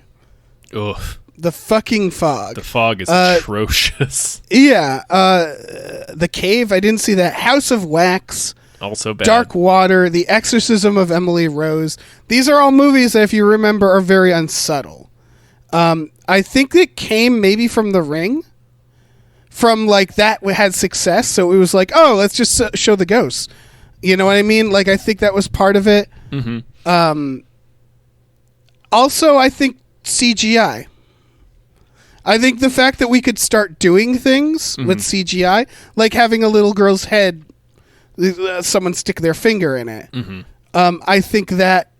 Ugh. The fucking Fog. The Fog is atrocious. Yeah. The Cave, I didn't see that. House of Wax. Also bad. Dark Water, The Exorcism of Emily Rose. These are all movies that, if you remember, are very unsubtle. I think it came maybe from The Ring. From, like, that had success. So it was like, oh, let's just show the ghosts. You know what I mean? Like, I think that was part of it. Mm-hmm. Also, I think CGI. I think the fact that we could start doing things with CGI, like having a little girl's head, someone stick their finger in it. Mm-hmm. I think that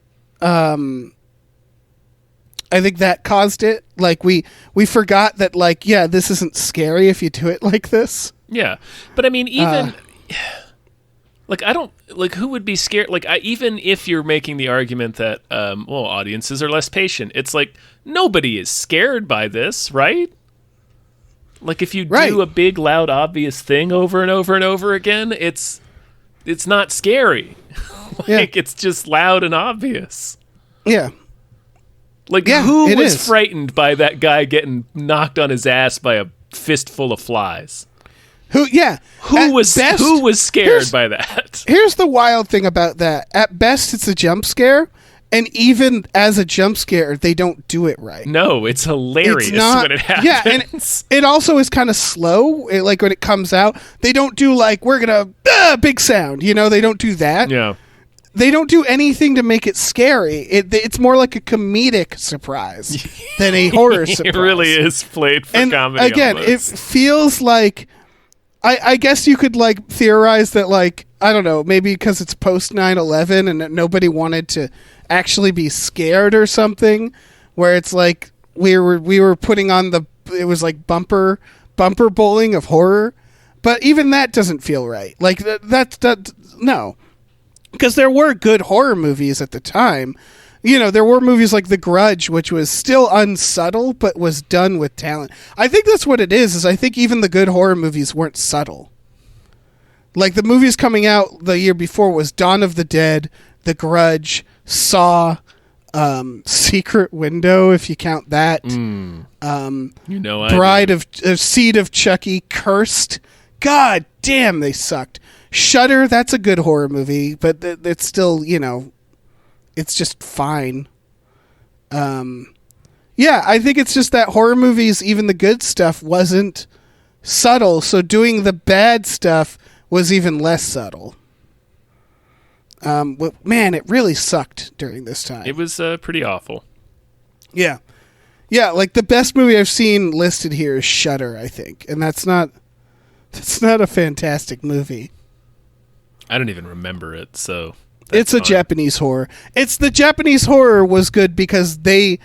caused it. Like we forgot that, like, yeah, this isn't scary if you do it like this. Yeah, but I mean, even like, I don't like, who would be scared? Like, even if you're making the argument that audiences are less patient, it's like nobody is scared by this, right? Like, if you do a big, loud, obvious thing over and over and over again, it's not scary. It's just loud and obvious. Yeah. Like, who was frightened by that guy getting knocked on his ass by a fistful of flies? Who was scared by that? Here's the wild thing about that. At best, it's a jump scare. And even as a jump scare, they don't do it right. No, it's hilarious when it happens. Yeah, and it also is kind of slow. Like, when it comes out, they don't do, like, we're going to, big sound. You know, they don't do that. Yeah. they don't do anything to make it scary. It's more like a comedic surprise than a horror surprise. It really is played for comedy. Again, almost. it feels like I guess you could like theorize that, like, I don't know, maybe because it's post 9/11 and that nobody wanted to actually be scared or something, where it's like we were putting on it was like bumper bowling of horror, but even that doesn't feel right. Like that no. Because there were good horror movies at the time. There were movies like The Grudge, which was still unsubtle, but was done with talent. I think that's what it is I think even the good horror movies weren't subtle. Like, the movies coming out the year before was Dawn of the Dead, The Grudge, Saw, Secret Window, if you count that. Bride of Seed of Chucky, Cursed. God damn, they sucked. Shudder, that's a good horror movie, but it's still, it's just fine. I think it's just that horror movies, even the good stuff, wasn't subtle, so doing the bad stuff was even less subtle. Man, it really sucked during this time. It was pretty awful. Yeah. Yeah, like the best movie I've seen listed here is Shudder, I think, and that's not a fantastic movie. I don't even remember it, so it's a Japanese horror. The Japanese horror was good because they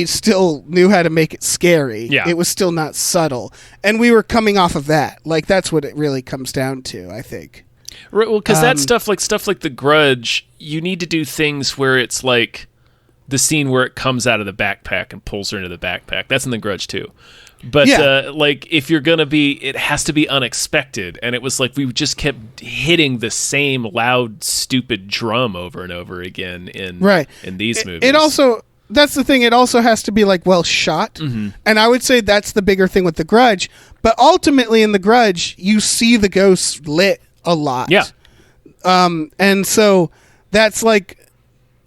still knew how to make it scary. Yeah. It was still not subtle, and we were coming off of that. Like, that's what it really comes down to, I think. Right, well, because that stuff like The Grudge, you need to do things where it's like the scene where it comes out of the backpack and pulls her into the backpack. That's in The Grudge too. But like, if you're gonna it has to be unexpected, and it was like we just kept hitting the same loud, stupid drum over and over again in these movies. It also, that's the thing. It also has to be like well shot, and I would say that's the bigger thing with The Grudge. But ultimately, in The Grudge, you see the ghosts lit a lot. Yeah, and so that's like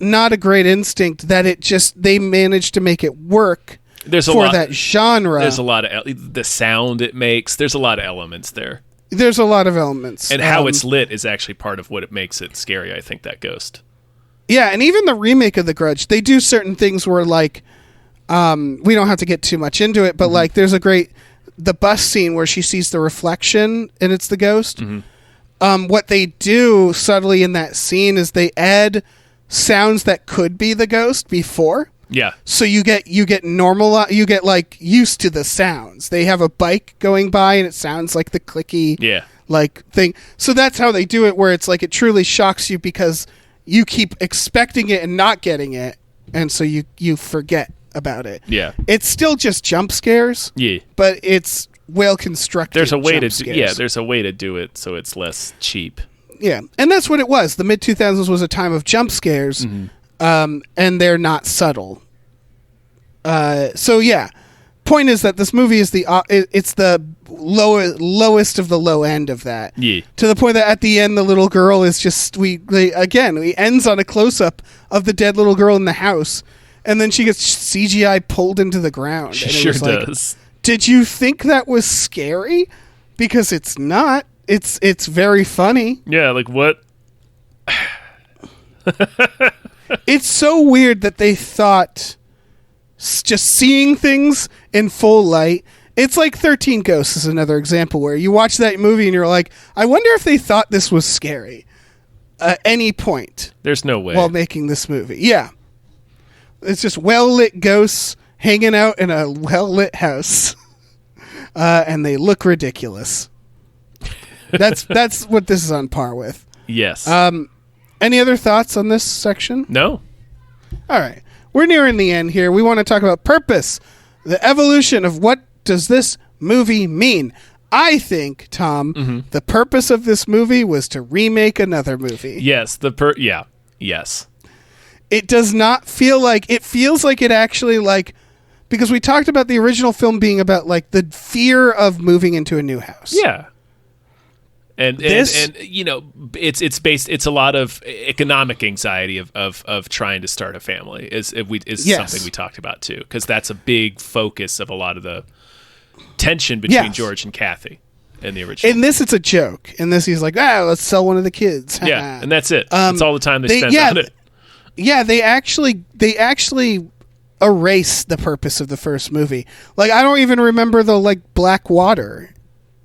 not a great instinct that they managed to make it work. There's a for lot, that genre. There's a lot of the sound it makes. There's a lot of elements there. There's a lot of elements. And how it's lit is actually part of what it makes it scary, I think, that ghost. Yeah, and even the remake of The Grudge, they do certain things where, like, we don't have to get too much into it, but, like, there's the bus scene where she sees the reflection and it's the ghost. What they do subtly in that scene is they add sounds that could be the ghost before. Yeah. So you get like used to the sounds. They have a bike going by and it sounds like the clicky like thing. So that's how they do it, where it's like it truly shocks you because you keep expecting it and not getting it, and so you forget about it. Yeah. It's still just jump scares. Yeah. But it's well constructed. There's a way there's a way to do it so it's less cheap. Yeah. And that's what it was. The mid 2000s was a time of jump scares. And they're not subtle. So yeah, point is that this movie is it's the lowest of the low end of that. Yeah. To the point that at the end the little girl is just we ends on a close up of the dead little girl in the house, and then she gets CGI pulled into the ground. She and sure like, does. Did you think that was scary? Because it's not. It's very funny. Yeah, like what? It's so weird that they thought just seeing things in full light. It's like 13 Ghosts is another example where you watch that movie and you're like, I wonder if they thought this was scary at any point. There's no way. While making this movie. Yeah. It's just well-lit ghosts hanging out in a well-lit house. And they look ridiculous. That's what this is on par with. Yes. Any other thoughts on this section? No. All right. We're nearing the end here. We want to talk about purpose, the evolution of what does this movie mean. I think, Tom, the purpose of this movie was to remake another movie. Yes. Yes. It does not feel like, it feels like it actually like, because we talked about the original film being about like the fear of moving into a new house. Yeah. And you know, it's a lot of economic anxiety of trying to start a family is something we talked about too, because that's a big focus of a lot of the tension between George and Kathy. in the original. In this, it's a joke. In this, he's like, let's sell one of the kids. Yeah, and that's it. That's all the time they spend on it. Yeah, they actually erase the purpose of the first movie. Like, I don't even remember the black water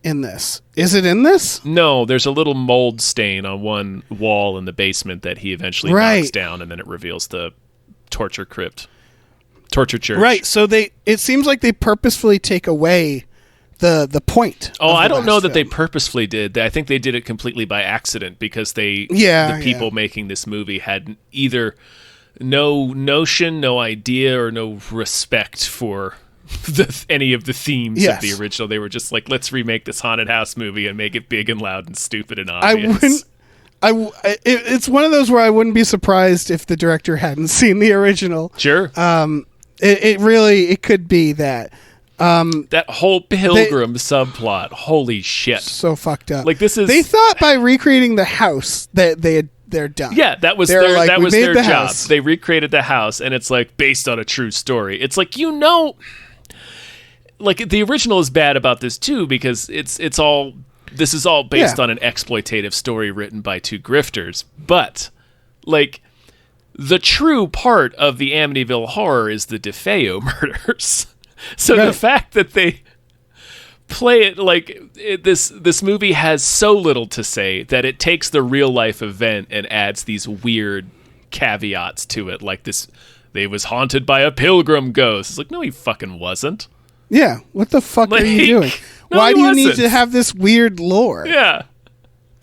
in this. Is it in this? No, there's a little mold stain on one wall in the basement that he eventually knocks down, and then it reveals the torture church. Right. So it seems like they purposefully take away the point. Oh, I don't know that they purposefully did. I think they did it completely by accident because the people making this movie had either no notion, no idea, or no respect for any of the themes of the original. They were just like, let's remake this haunted house movie and make it big and loud and stupid and obvious. It's one of those where I wouldn't be surprised if the director hadn't seen the original. Sure. It could be that. That whole pilgrim subplot, holy shit. So fucked up. Like, this is... They thought by recreating the house that they're done. Yeah, that was their job. House. They recreated the house, and it's like based on a true story. It's like, like the original is bad about this too, because this is all based on an exploitative story written by two grifters. But like, the true part of the Amityville horror is the DeFeo murders. So the fact that they play it like this movie has so little to say that it takes the real life event and adds these weird caveats to it, like this: they was haunted by a pilgrim ghost. It's like, no, he fucking wasn't. Yeah, what the fuck are you doing? No, why do you need to have this weird lore? Yeah.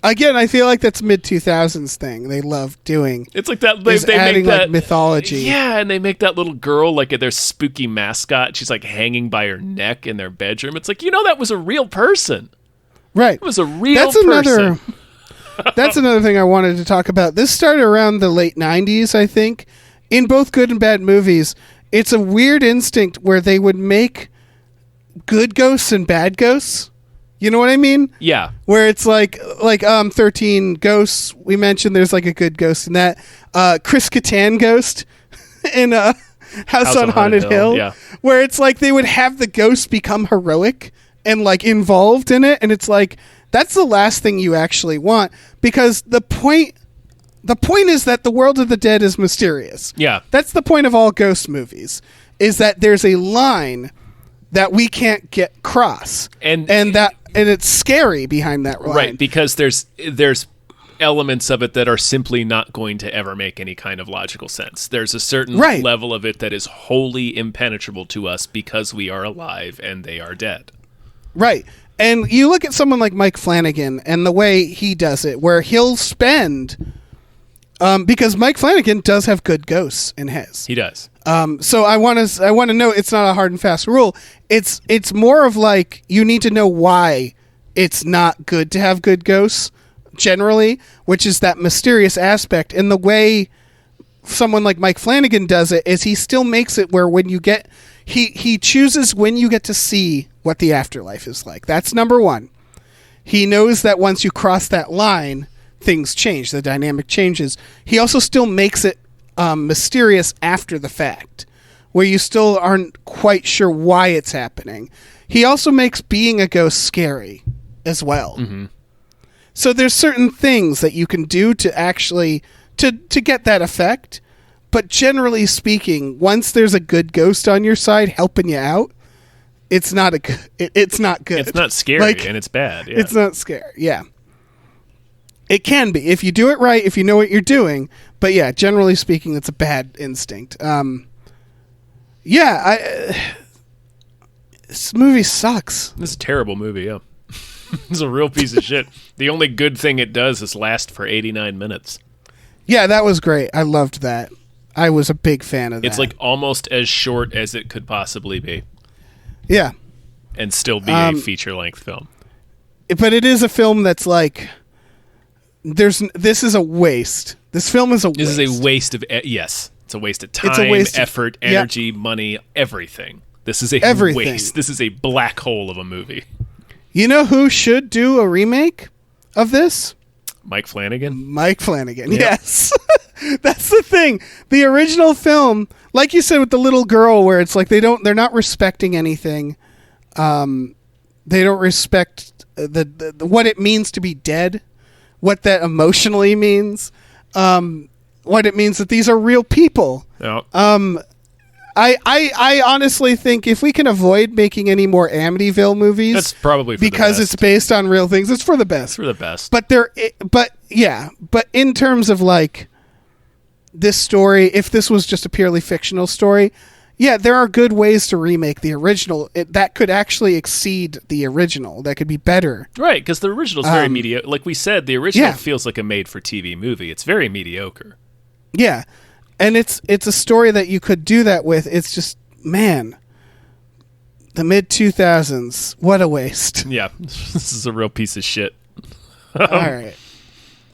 Again, I feel like that's mid-2000s thing. They love doing. It's like that. They adding make that mythology. Yeah, and they make that little girl like their spooky mascot. She's like hanging by her neck in their bedroom. It's like, that was a real person. Right. It was a real person. That's another thing I wanted to talk about. This started around the late 90s, I think. In both good and bad movies, it's a weird instinct where they would make good ghosts and bad ghosts. You know what I mean? Yeah. Where it's like 13 Ghosts. We mentioned there's like a good ghost in that. Chris Kattan ghost in House on Haunted Hill. Yeah. Where it's like they would have the ghosts become heroic and like involved in it, and it's like that's the last thing you actually want, because the point is that the world of the dead is mysterious. Yeah. That's the point of all ghost movies, is that there's a line that we can't get cross, and it's scary behind that line. Right, because there's elements of it that are simply not going to ever make any kind of logical sense. There's a certain level of it that is wholly impenetrable to us because we are alive and they are dead. Right. And you look at someone like Mike Flanagan and the way he does it, where he'll spend because Mike Flanagan does have good ghosts in his. He does. So I want to know, it's not a hard and fast rule. It's more of like, you need to know why it's not good to have good ghosts generally, which is that mysterious aspect. And the way someone like Mike Flanagan does it is he still makes it where when you get, he chooses when you get to see what the afterlife is like. That's number one. He knows that once you cross that line, things change. The dynamic changes. He also still makes it mysterious after the fact, where you still aren't quite sure why it's happening. He also makes being a ghost scary as well. Mm-hmm. So there's certain things that you can do to actually to get that effect, but generally speaking, once there's a good ghost on your side helping you out, it's not it's not good. It's not scary, and it's bad. Yeah. It's not scary. Yeah. It can be if you do it right, if you know what you're doing. But yeah, generally speaking, it's a bad instinct. This movie sucks. This is a terrible movie. Yeah, it's a real piece of shit. The only good thing it does is last for 89 minutes. Yeah, that was great. I loved that. I was a big fan of that. It's like almost as short as it could possibly be. Yeah, and still be a feature-length film. But it is a film that's like. This is a waste. This film is a waste. This is a waste of... yes. It's a waste of time, effort, energy, money, everything. This is a waste. This is a black hole of a movie. You know who should do a remake of this? Mike Flanagan? Mike Flanagan, yep. Yes. That's the thing. The original film, like you said with the little girl, where it's like they're not respecting anything. They don't respect what it means to be dead, what that emotionally means, what it means that these are real people. Yeah. I honestly think if we can avoid making any more Amityville movies, that's probably for because the it's based on real things. It's for the best. It's for the best. But in terms of like this story, if this was just a purely fictional story, yeah, there are good ways to remake the original. That could actually exceed the original. That could be better. Right, because the original's very mediocre. Like we said, the original feels like a made-for-TV movie. It's very mediocre. Yeah, and it's a story that you could do that with. It's just, man, the mid-2000s, what a waste. Yeah, this is a real piece of shit. All right.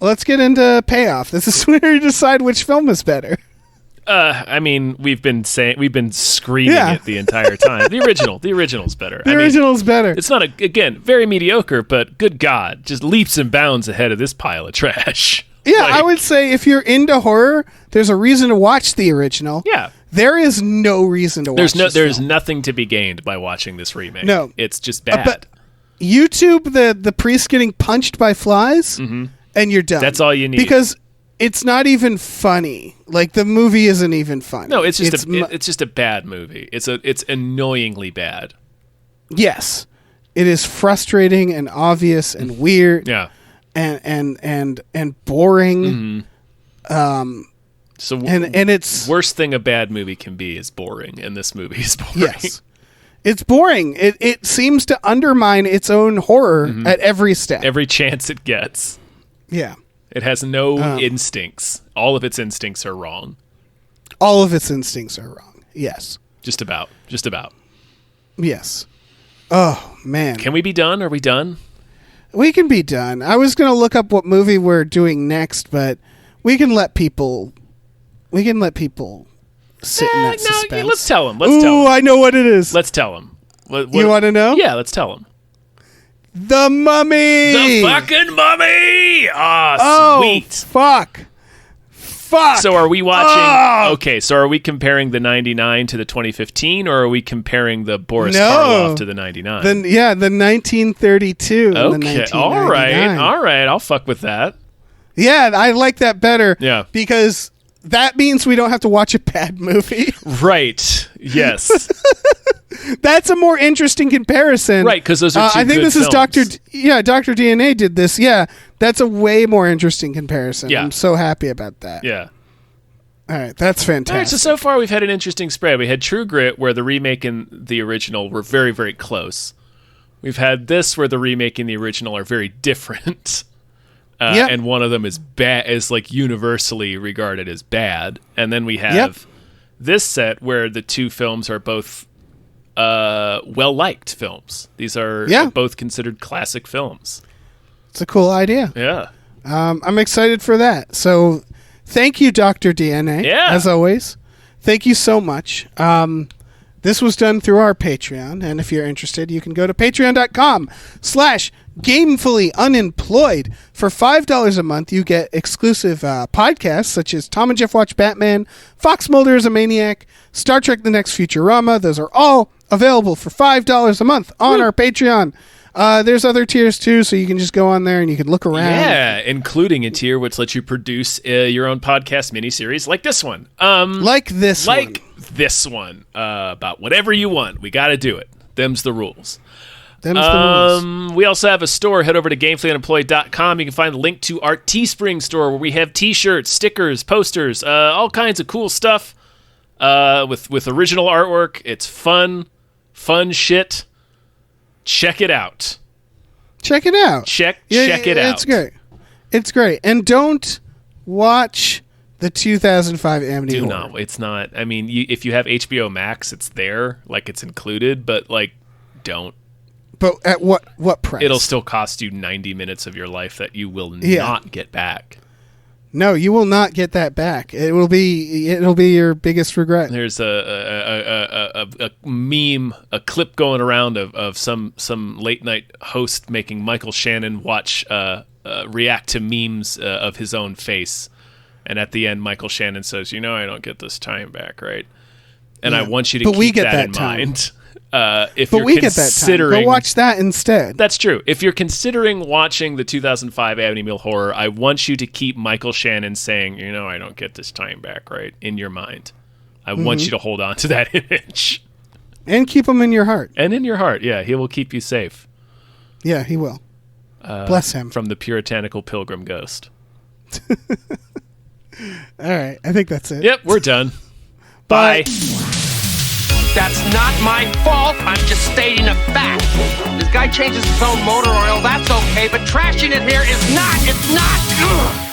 Let's get into Payoff. This is where you decide which film is better. I mean, we've been screaming it the entire time. The original's better. The original's better. It's not again, very mediocre, but good God, just leaps and bounds ahead of this pile of trash. Yeah, I would say if you're into horror, there's a reason to watch the original. Yeah. There is no reason to watch There's nothing to be gained by watching this remake. No. It's just bad. But YouTube, the priest getting punched by flies, and you're done. That's all you need. Because it's not even funny. Like, the movie isn't even funny. No, it's just a bad movie. It's annoyingly bad. Yes. It is frustrating and obvious and weird. Yeah. And boring. So and it's worst thing a bad movie can be is boring, and this movie is boring. Yes. It's boring. It seems to undermine its own horror at every step. Every chance it gets. Yeah. It has no instincts. All of its instincts are wrong. All of its instincts are wrong. Yes. Just about. Yes. Oh, man. Can we be done? Are we done? We can be done. I was going to look up what movie we're doing next, but we can let people sit in that suspense. No, let's tell them. Ooh, I know what it is. Let's tell them. You want to know? Yeah, let's tell them. The Mummy! The fucking Mummy! Oh, sweet. Fuck. So are we watching... Okay, so are we comparing the 99 to the 2015, or are we comparing the Boris Karloff to the 99? The 1932 okay, and the 1999. All right, I'll fuck with that. Yeah, I like that better. Yeah. Because that means we don't have to watch a bad movie. Right, yes. That's a more interesting comparison. Right, because those are two I think good this films. is Dr. DNA did this. Yeah, that's a way more interesting comparison. Yeah. I'm so happy about that. Yeah. All right, that's fantastic. All right, so far we've had an interesting spread. We had True Grit, where the remake and the original were very, very close. We've had this, where the remake and the original are very different. And one of them is like universally regarded as bad. And then we have this set where the two films are both well-liked films. These are both considered classic films. It's a cool idea. Yeah. I'm excited for that. So thank you, Dr. DNA, as always. Thank you so much. This was done through our Patreon, and if you're interested, you can go to patreon.com/gamefullyunemployed. For $5 a month, you get exclusive podcasts such as Tom and Jeff Watch Batman, Fox Mulder is a Maniac, Star Trek The Next Futurama. Those are all available for $5 a month on our Patreon. There's other tiers too, so you can just go on there and you can look around. Yeah, including a tier which lets you produce your own podcast miniseries like this one. Like this one. About whatever you want. We got to do it. Them's the rules. Them's the rules. We also have a store. Head over to gamefullyunemployed.com. You can find the link to our Teespring store where we have t-shirts, stickers, posters, all kinds of cool stuff with original artwork. It's fun shit. Check it out. Check it out. Check it out. It's great. It's great. And don't watch the 2005 Amityville. Do not. It's not. I mean, if you have HBO Max, it's there. Like, it's included. But, like, don't. But at what price? It'll still cost you 90 minutes of your life that you will not get back. No, you will not get that back. It'll be your biggest regret. There's a meme, a clip going around of some late night host making Michael Shannon watch react to memes of his own face, and at the end, Michael Shannon says, "I don't get this time back, right?" And I want you to keep that in mind. If but you're we get that time. Go watch that instead. That's true. If you're considering watching the 2005 Amityville Horror, I want you to keep Michael Shannon saying, I don't get this time back, right, in your mind. I want you to hold on to that image. And keep him in your heart. And in your heart, yeah. He will keep you safe. Yeah, he will. Bless him. From the puritanical pilgrim ghost. All right. I think that's it. Yep, we're done. Bye. That's not my fault. I'm just stating a fact. This guy changes his own motor oil. That's okay. But trashing it here is not. It's not. Ugh.